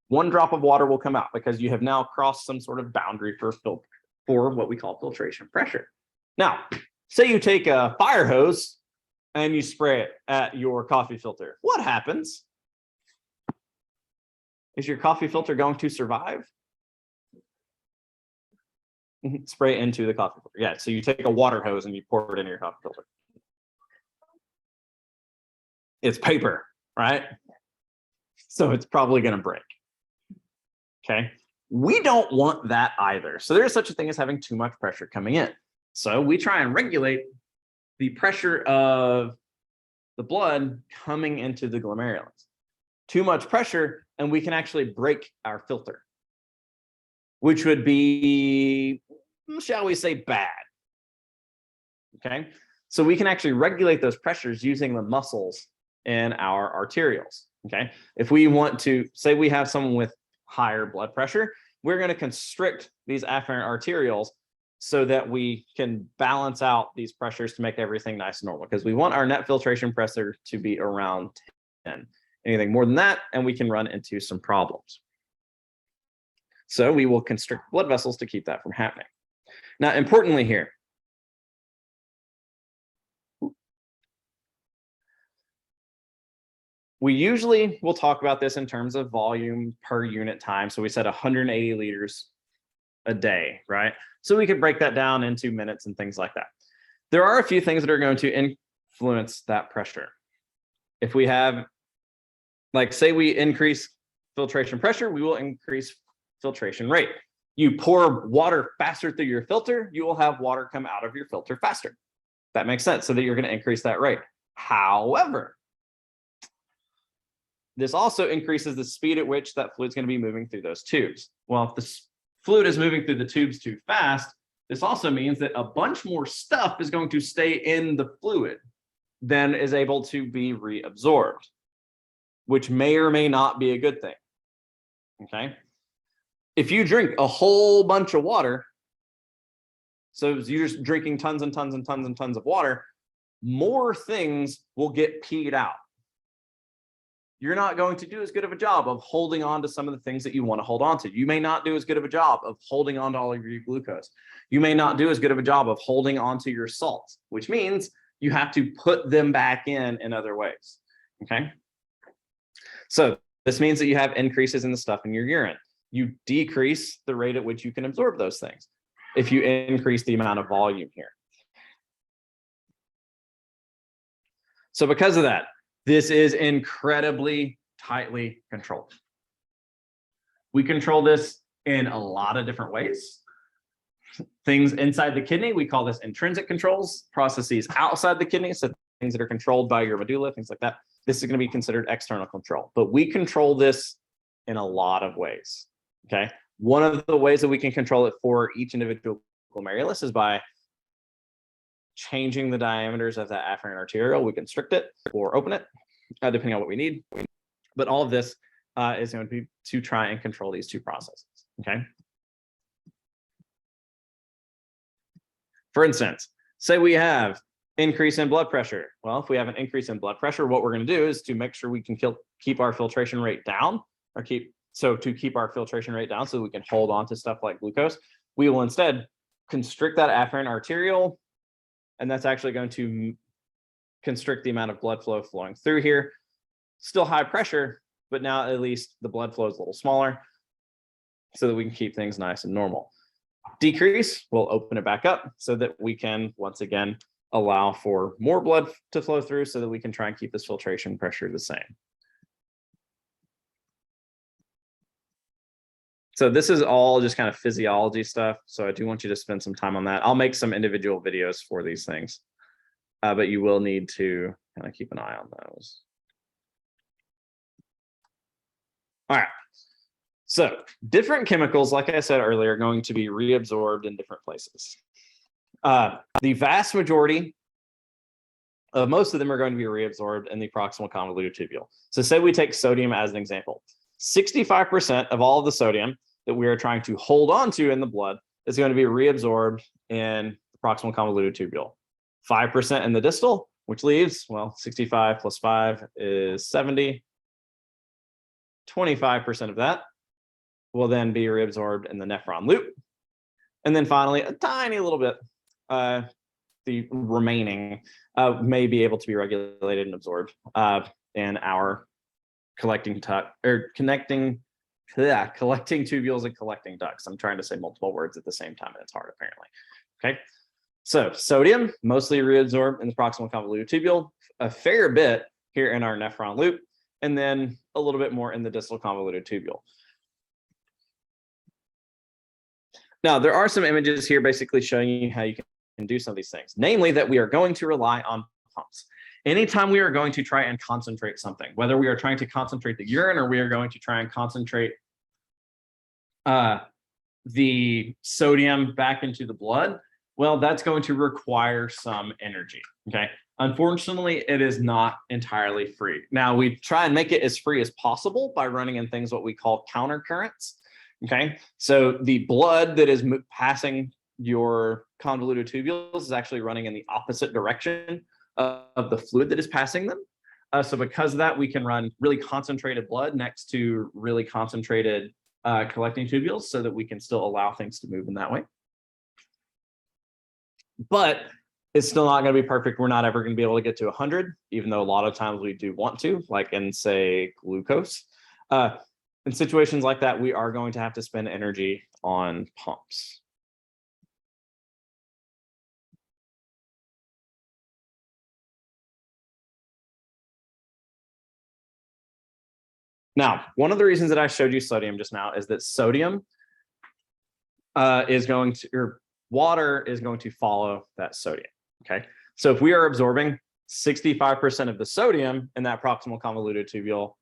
1 drop of water will come out because you have now crossed some sort of boundary for what we call filtration pressure. Now, say you take a fire hose and you spray it at your coffee filter. What happens? Is your coffee filter going to survive? Spray it into the coffee filter. Yeah, so you take a water hose and you pour it into your coffee filter. It's paper, right? So it's probably going to break. Okay. We don't want that either. So there's such a thing as having too much pressure coming in. So we try and regulate the pressure of the blood coming into the glomerulus. Too much pressure, and we can actually break our filter, which would be, shall we say, bad. Okay. So we can actually regulate those pressures using the muscles in our arterioles. Okay. If we want to say we have someone with higher blood pressure, we're going to constrict these afferent arterioles so that we can balance out these pressures to make everything nice and normal, because we want our net filtration pressure to be around 10. Anything more than that, and we can run into some problems. So we will constrict blood vessels to keep that from happening. Now, importantly here, we usually will talk about this in terms of volume per unit time. So we said 180 liters a day, right? So we could break that down into minutes and things like that. There are a few things that are going to influence that pressure. If we have, like, say we increase filtration pressure, we will increase filtration rate. You pour water faster through your filter, you will have water come out of your filter faster. That makes sense, so that you're going to increase that rate. However, this also increases the speed at which that fluid's going to be moving through those tubes. Well, if the fluid is moving through the tubes too fast, this also means that a bunch more stuff is going to stay in the fluid than is able to be reabsorbed, which may or may not be a good thing. Okay. If you drink a whole bunch of water, so you're just drinking tons and tons and tons and tons of water, more things will get peed out. You're not going to do as good of a job of holding on to some of the things that you want to hold on to. You may not do as good of a job of holding on to all of your glucose. You may not do as good of a job of holding on to your salts, which means you have to put them back in other ways. Okay. So this means that you have increases in the stuff in your urine. You decrease the rate at which you can absorb those things if you increase the amount of volume here. So because of that, this is incredibly tightly controlled. We control this in a lot of different ways. Things inside the kidney, we call this intrinsic controls. Processes outside the kidney, so things that are controlled by your medulla, things like that. This is going to be considered external control. But we control this in a lot of ways. Okay. One of the ways that we can control it for each individual glomerulus is by changing the diameters of that afferent arteriole. We constrict it or open it, depending on what we need. But all of this is going to be to try and control these two processes. Okay. For instance, say we have Increase in blood pressure. Well, if we have an increase in blood pressure, what we're going to do is to make sure we can keep our filtration rate down, or to keep our filtration rate down so we can hold on to stuff like glucose, we will instead constrict that afferent arteriole, and that's actually going to constrict the amount of blood flow flowing through here. Still high pressure, but now at least the blood flow is a little smaller so that we can keep things nice and normal. Decrease, we'll open it back up so that we can once again allow for more blood to flow through so that we can try and keep this filtration pressure the same. So this is all just kind of physiology stuff. So I do want you to spend some time on that. I'll make some individual videos for these things, but you will need to kind of keep an eye on those. All right. So different chemicals, like I said earlier, are going to be reabsorbed in different places. The vast majority of most of them are going to be reabsorbed in the proximal convoluted tubule. So say we take sodium as an example. 65% of all of the sodium that we are trying to hold on to in the blood is going to be reabsorbed in the proximal convoluted tubule. 5% in the distal, which leaves, well, 65 plus 5 is 70. 25% of that will then be reabsorbed in the nephron loop. And then finally, a tiny little bit, the remaining may be able to be regulated and absorbed in our collecting tubules and collecting ducts. I'm trying to say multiple words at the same time, and it's hard apparently. Okay, so sodium mostly reabsorbed in the proximal convoluted tubule, a fair bit here in our nephron loop, and then a little bit more in the distal convoluted tubule. Now, there are some images here basically showing you how you can do some of these things, namely that we are going to rely on pumps. Anytime we are going to try and concentrate something, whether we are trying to concentrate the urine or we are going to try and concentrate the sodium back into the blood, well, that's going to require some energy, okay? Unfortunately, it is not entirely free. Now, we try and make it as free as possible by running in things what we call counter currents. Okay, so the blood that is passing your convoluted tubules is actually running in the opposite direction of the fluid that is passing them. So because of that, we can run really concentrated blood next to really concentrated collecting tubules so that we can still allow things to move in that way. But it's still not going to be perfect. We're not ever going to be able to get to 100, even though a lot of times we do want to, like in, say, glucose. In situations like that, we are going to have to spend energy on pumps. Now, one of the reasons that I showed you sodium just now is that sodium is going to, or water is going to follow that sodium, okay? So if we are absorbing 65% of the sodium in that proximal convoluted tubule,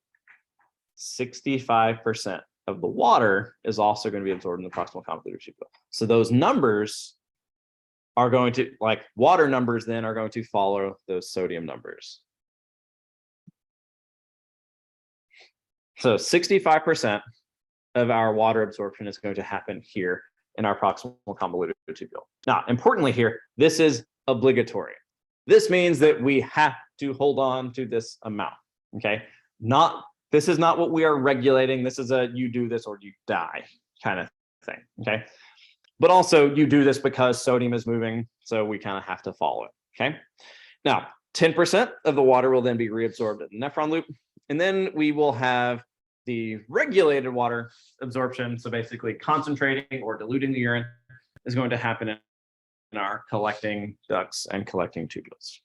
65% of the water is also going to be absorbed in the proximal convoluted tubule. So those numbers are going to, like water numbers then, are going to follow those sodium numbers. So 65% of our water absorption is going to happen here in our proximal convoluted tubule. Now, importantly here, this is obligatory. This means that we have to hold on to this amount, okay? This is not what we are regulating. This is a you do this or you die kind of thing, okay? But also you do this because sodium is moving, so we kind of have to follow it, okay? Now, 10% of the water will then be reabsorbed in the nephron loop, and then we will have the regulated water absorption, so basically concentrating or diluting the urine is going to happen in our collecting ducts and collecting tubules.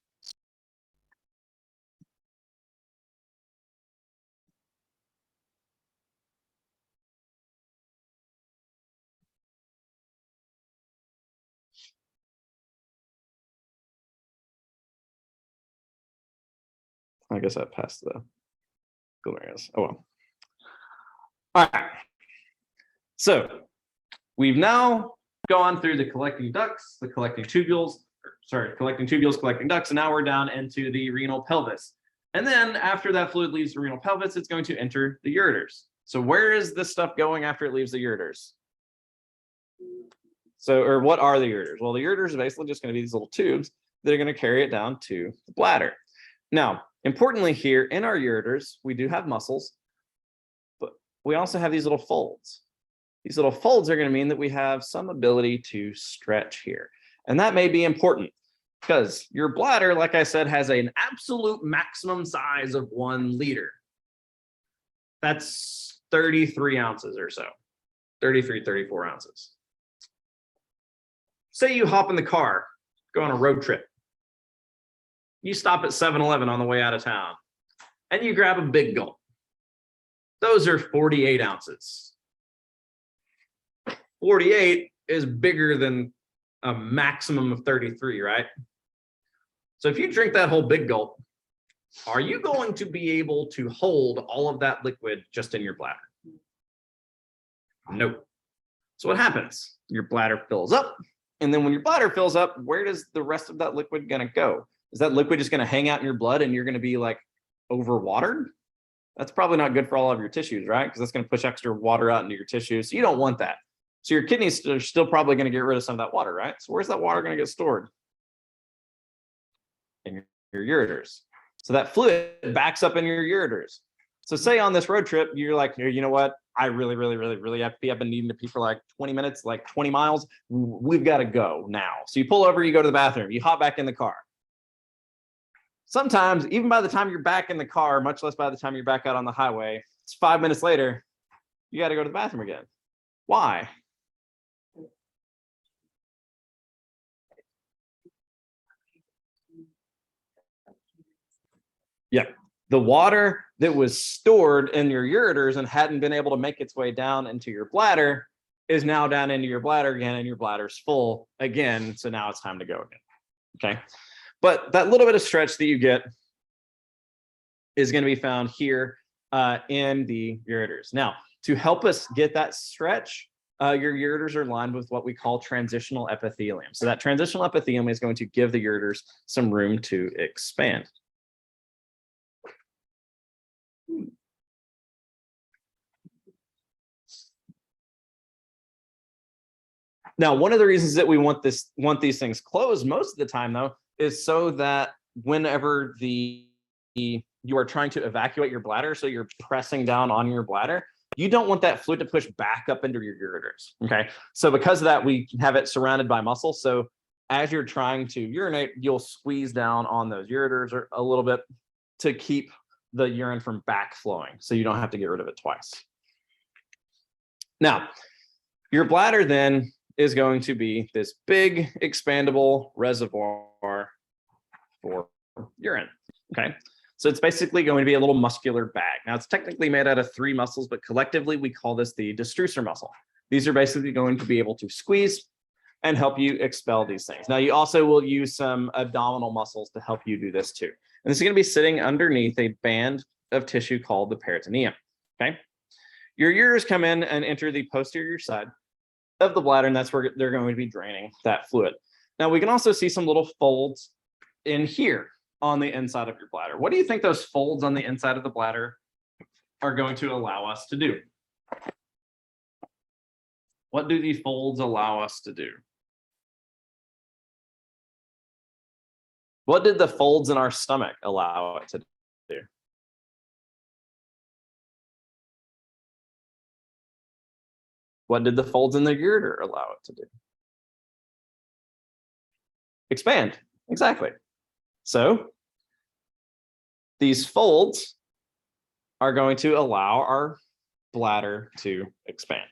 I guess I passed the glomerulus. Oh well. All right. So we've now gone through the collecting ducts, the collecting tubules, collecting tubules, collecting ducts, and now we're down into the renal pelvis. And then after that fluid leaves the renal pelvis, it's going to enter the ureters. So where is this stuff going after it leaves the ureters? So, or what are the ureters? Well, the ureters are basically just going to be these little tubes that are going to carry it down to the bladder. Now, importantly here in our ureters, we do have muscles, but we also have these little folds. These little folds are going to mean that we have some ability to stretch here. And that may be important because your bladder, like I said, has an absolute maximum size of 1 liter. That's 33 ounces or so, 33, 34 ounces. Say you hop in the car, go on a road trip. You stop at 7-Eleven on the way out of town and you grab a big gulp. Those are 48 ounces. 48 is bigger than a maximum of 33, right? So if you drink that whole big gulp, are you going to be able to hold all of that liquid just in your bladder? Nope. So what happens? Your bladder fills up. And then when your bladder fills up, where does the rest of that liquid gonna go? Is that liquid just gonna hang out in your blood and you're gonna be like overwatered? That's probably not good for all of your tissues, right? Because that's gonna push extra water out into your tissues. So you don't want that. So your kidneys are still probably gonna get rid of some of that water, right? So where's that water gonna get stored? In your ureters. So that fluid backs up in your ureters. So say on this road trip, you're like, you know what? I really have to pee. I've been needing to pee for like 20 minutes, like 20 miles. We've got to go now. So you pull over, you go to the bathroom, you hop back in the car. Sometimes, even by the time you're back in the car, much less by the time you're back out on the highway, it's 5 minutes later, you got to go to the bathroom again. Why? Yeah, the water that was stored in your ureters and hadn't been able to make its way down into your bladder is now down into your bladder again, and your bladder's full again. So now it's time to go again. Okay. But that little bit of stretch that you get is going to be found here in the ureters. Now, to help us get that stretch, your ureters are lined with what we call transitional epithelium. So that transitional epithelium is going to give the ureters some room to expand. Now, one of the reasons that we want these things closed most of the time, though, is so that whenever you are trying to evacuate your bladder, so you're pressing down on your bladder, you don't want that fluid to push back up into your ureters. Okay, so because of that, we have it surrounded by muscle. So as you're trying to urinate, you'll squeeze down on those ureters a little bit to keep the urine from back flowing, so you don't have to get rid of it twice. Now, your bladder then is going to be this big expandable reservoir for urine. Okay, so it's basically going to be a little muscular bag. Now it's technically made out of 3 muscles, but collectively we call this the destrucer muscle. These are basically going to be able to squeeze and help you expel these things. Now you also will use some abdominal muscles to help you do this too. And this is going to be sitting underneath a band of tissue called the peritoneum. Okay, your ureters come in and enter the posterior side of the bladder, and that's where they're going to be draining that fluid. Now we can also see some little folds in here on the inside of your bladder. What do you think those folds on the inside of the bladder are going to allow us to do? What do these folds allow us to do? What did the folds in our stomach allow it to do? What did the folds in the ureter allow it to do? Expand. Exactly. So these folds are going to allow our bladder to expand.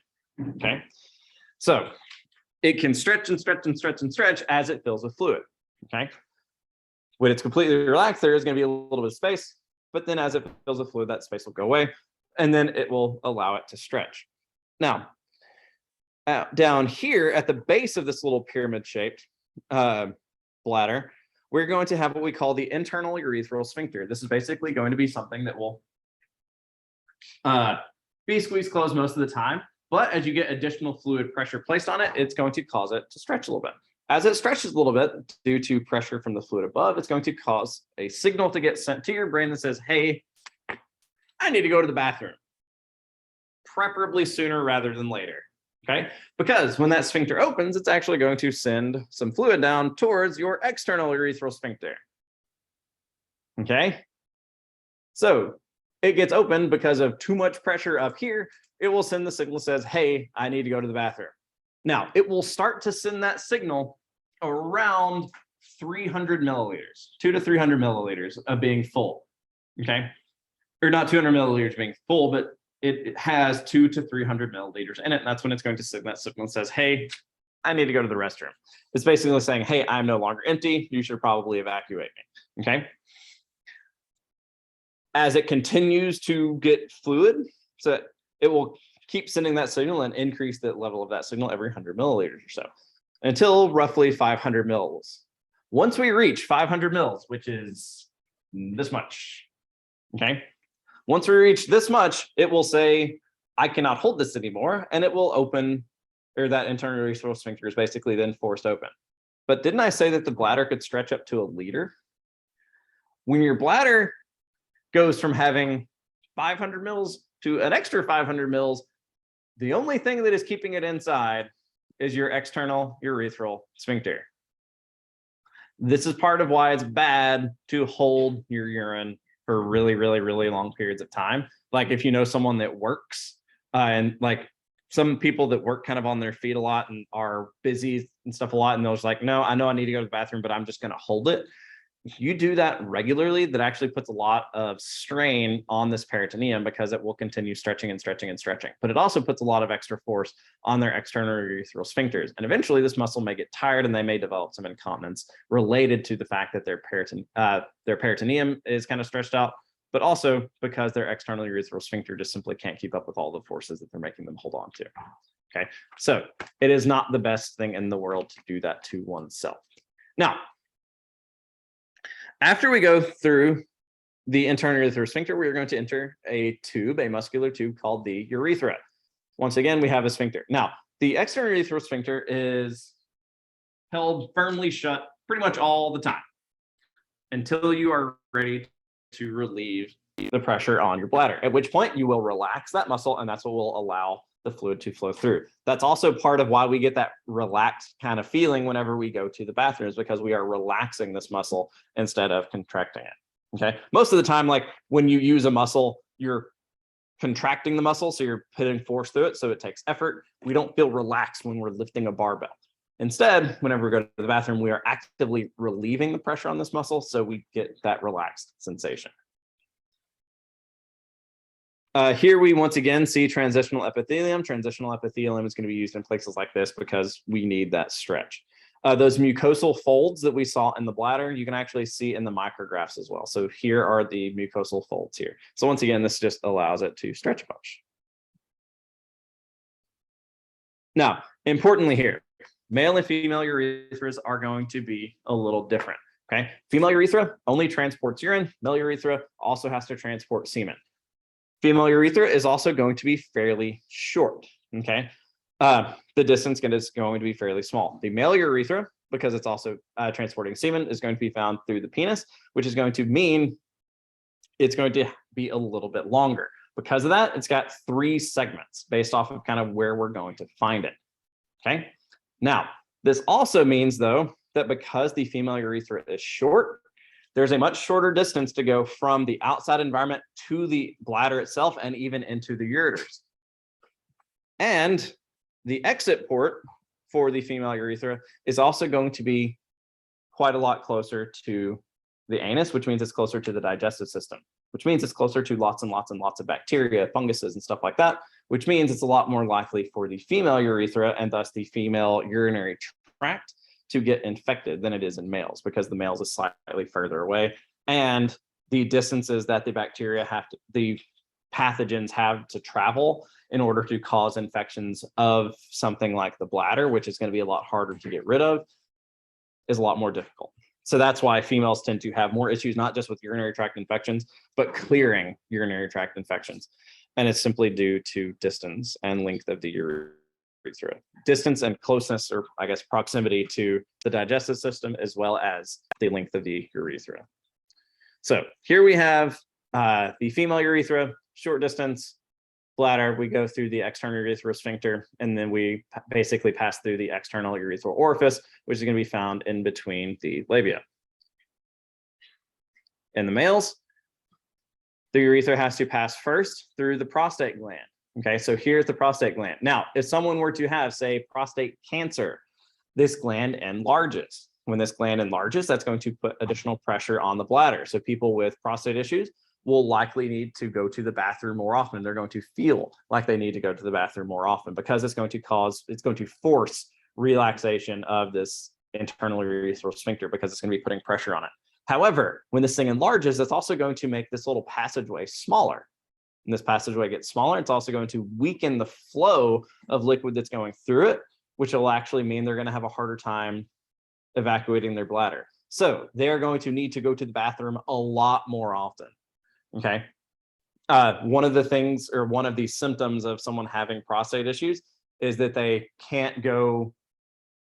Okay. So it can stretch and stretch and stretch and stretch as it fills with fluid. Okay. When it's completely relaxed, there is going to be a little bit of space, but then as it fills with fluid, that space will go away, and then it will allow it to stretch. Now, down here at the base of this little pyramid-shaped bladder, we're going to have what we call the internal urethral sphincter. This is basically going to be something that will be squeezed closed most of the time, but as you get additional fluid pressure placed on it, it's going to cause it to stretch a little bit. As it stretches a little bit due to pressure from the fluid above, it's going to cause a signal to get sent to your brain that says, hey, I need to go to the bathroom, preferably sooner rather than later. Okay, because when that sphincter opens, it's actually going to send some fluid down towards your external urethral sphincter. Okay, so it gets open because of too much pressure up here. It will send the signal that says, hey, I need to go to the bathroom. Now, it will start to send that signal around 300 milliliters, 200 to 300 milliliters of being full. Okay, or not 200 milliliters being full, but it has 200 to 300 milliliters in it. And that's when it's going to send that signal that says, hey, I need to go to the restroom. It's basically saying, hey, I'm no longer empty. You should probably evacuate me. Okay. As it continues to get fluid, so it will keep sending that signal and increase the level of that signal every 100 milliliters or so until roughly 500 mils. Once we reach 500 mils, which is this much, okay? Once we reach this much, it will say, I cannot hold this anymore, and it will open, or that internal urethral sphincter is basically then forced open. But didn't I say that the bladder could stretch up to a liter? When your bladder goes from having 500 mils to an extra 500 mils, the only thing that is keeping it inside is your external urethral sphincter. This is part of why it's bad to hold your urine for really, really, really long periods of time. Like if you know someone that works and like some people that work kind of on their feet a lot and are busy and stuff a lot, and they're just like, no, I know I need to go to the bathroom, but I'm just going to hold it. If you do that regularly, that actually puts a lot of strain on this peritoneum because it will continue stretching and stretching and stretching. But it also puts a lot of extra force on their external urethral sphincters. And eventually this muscle may get tired and they may develop some incontinence related to the fact that their peritoneum is kind of stretched out, but also because their external urethral sphincter just simply can't keep up with all the forces that they're making them hold on to. Okay, so it is not the best thing in the world to do that to oneself. Now, after we go through the internal urethral sphincter, we are going to enter a tube, a muscular tube called the urethra. Once again, we have a sphincter. Now, the external urethral sphincter is held firmly shut pretty much all the time until you are ready to relieve the pressure on your bladder, at which point you will relax that muscle, and that's what will allow the fluid to flow through. That's also part of why we get that relaxed kind of feeling whenever we go to the bathroom, is because we are relaxing this muscle instead of contracting it. Okay. Most of the time, like when you use a muscle, you're contracting the muscle, so you're putting force through it, so it takes effort. We don't feel relaxed when we're lifting a barbell. Instead, whenever we go to the bathroom, we are actively relieving the pressure on this muscle, so we get that relaxed sensation. Here we once again see transitional epithelium. Transitional epithelium is going to be used in places like this because we need that stretch. Those mucosal folds that we saw in the bladder, you can actually see in the micrographs as well. So here are the mucosal folds here. So once again, this just allows it to stretch a bunch. Now, importantly here, male and female urethras are going to be a little different. Okay, female urethra only transports urine. Male urethra also has to transport semen. Female urethra is also going to be fairly short, okay? The distance is going to be fairly small. The male urethra, because it's also transporting semen, is going to be found through the penis, which is going to mean it's going to be a little bit longer. Because of that, it's got 3 segments based off of kind of where we're going to find it, okay? Now, this also means, though, that because the female urethra is short, there's a much shorter distance to go from the outside environment to the bladder itself and even into the ureters. And the exit port for the female urethra is also going to be quite a lot closer to the anus, which means it's closer to the digestive system, which means it's closer to lots and lots and lots of bacteria, funguses, and stuff like that, which means it's a lot more likely for the female urethra and thus the female urinary tract to get infected than it is in males, because the males is slightly further away, and the distances that the bacteria the pathogens have to travel in order to cause infections of something like the bladder, which is going to be a lot harder to get rid of, is a lot more difficult. So that's why females tend to have more issues, not just with urinary tract infections, but clearing urinary tract infections. And it's simply due to distance and length of the urethra. Distance and closeness, or I guess proximity to the digestive system, as well as the length of the urethra. So here we have the female urethra, short distance, bladder, we go through the external urethral sphincter, and then we basically pass through the external urethral orifice, which is going to be found in between the labia. In the males, the urethra has to pass first through the prostate gland. Okay, so here's the prostate gland. Now, if someone were to have, say, prostate cancer, this gland enlarges. When this gland enlarges, that's going to put additional pressure on the bladder. So people with prostate issues will likely need to go to the bathroom more often. They're going to feel like they need to go to the bathroom more often because it's going to force relaxation of this internal urethral sphincter because it's going to be putting pressure on it. However, when this thing enlarges, it's also going to make this little passageway smaller. And this passageway gets smaller. It's also going to weaken the flow of liquid that's going through it, which will actually mean they're going to have a harder time evacuating their bladder. So they're going to need to go to the bathroom a lot more often. Okay. One of the things, or one of the symptoms of someone having prostate issues is that they can't go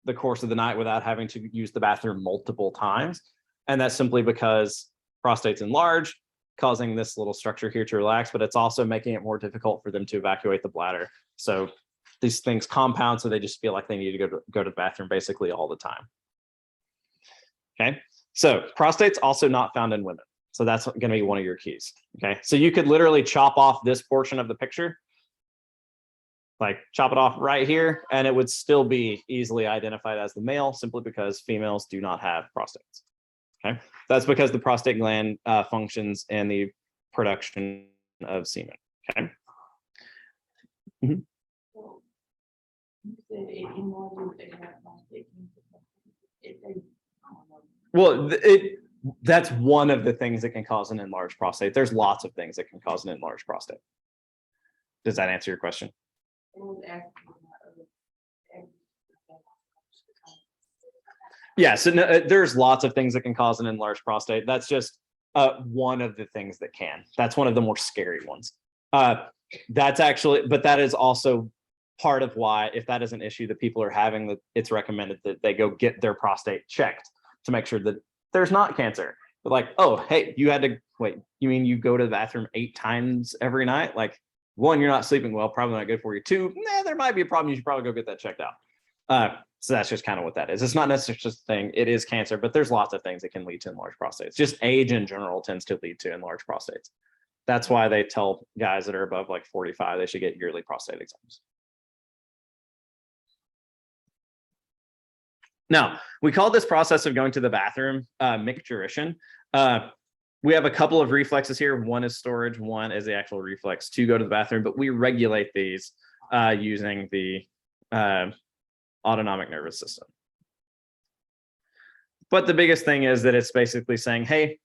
the course of the night without having to use the bathroom multiple times. And that's simply because prostate's enlarged, causing this little structure here to relax, but it's also making it more difficult for them to evacuate the bladder. So these things compound, so they just feel like they need to go to the bathroom basically all the time. Okay, so prostate's also not found in women. So that's going to be one of your keys. Okay, so you could literally chop off this portion of the picture, like chop it off right here, and it would still be easily identified as the male simply because females do not have prostates. Okay, that's because the prostate gland functions in the production of semen. Okay. Mm-hmm. Well, that's one of the things that can cause an enlarged prostate. There's lots of things that can cause an enlarged prostate. Does that answer your question? Yeah, so no, there's lots of things that can cause an enlarged prostate. That's just one of the things that can. That's one of the more scary ones. That's actually, but that is also part of why, if that is an issue that people are having, that it's recommended that they go get their prostate checked to make sure that there's not cancer. But like, oh, hey, you had to wait. You mean you go to the bathroom 8 times every night? Like, 1, you're not sleeping well, probably not good for you. 2, there might be a problem. You should probably go get that checked out. So that's just kind of what that is. It's not necessarily just a thing. It is cancer, but there's lots of things that can lead to enlarged prostates. Just age in general tends to lead to enlarged prostates. That's why they tell guys that are above like 45, they should get yearly prostate exams. Now, we call this process of going to the bathroom micturition. We have a couple of reflexes here. One is storage, one is the actual reflex to go to the bathroom, but we regulate these using the autonomic nervous system. But the biggest thing is that it's basically saying, hey,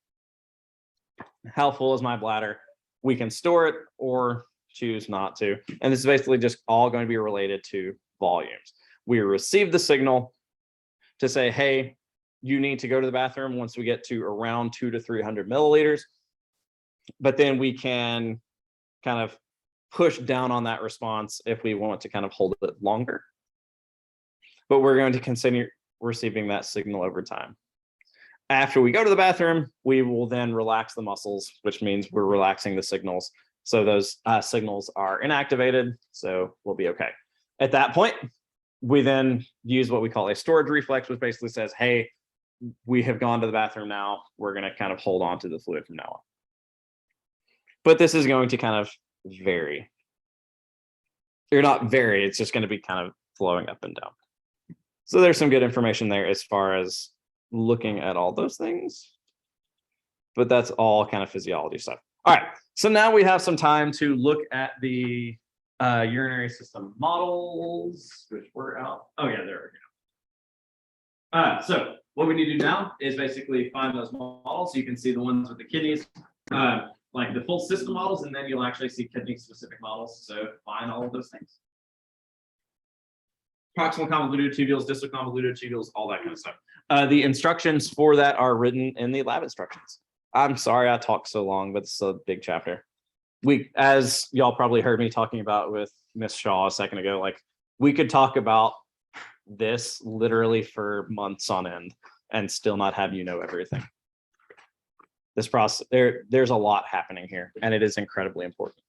how full is my bladder? We can store it or choose not to. And this is basically just all going to be related to volumes. We receive the signal to say, hey, you need to go to the bathroom once we get to around 200 to 300 milliliters. But then we can kind of push down on that response if we want to kind of hold it longer. But we're going to continue receiving that signal over time. After we go to the bathroom, we will then relax the muscles, which means we're relaxing the signals. So those signals are inactivated, so we'll be okay. At that point, we then use what we call a storage reflex, which basically says, hey, we have gone to the bathroom now. We're going to kind of hold on to the fluid from now on. But this is going to kind of vary. Or not vary, it's just going to be kind of flowing up and down. So there's some good information there as far as looking at all those things. But that's all kind of physiology stuff. All right, so now we have some time to look at the urinary system models, which were out. Oh yeah, there we go. So what we need to do now is basically find those models. So you can see the ones with the kidneys, like the full system models, and then you'll actually see kidney specific models. So find all of those things. Proximal convoluted tubules, distal convoluted tubules, all that kind of stuff. The instructions for that are written in the lab instructions. I'm sorry I talked so long, but it's a big chapter. As y'all probably heard me talking about with Miss Shaw a second ago, like we could talk about this literally for months on end and still not have you know everything. This process, there's a lot happening here, and it is incredibly important.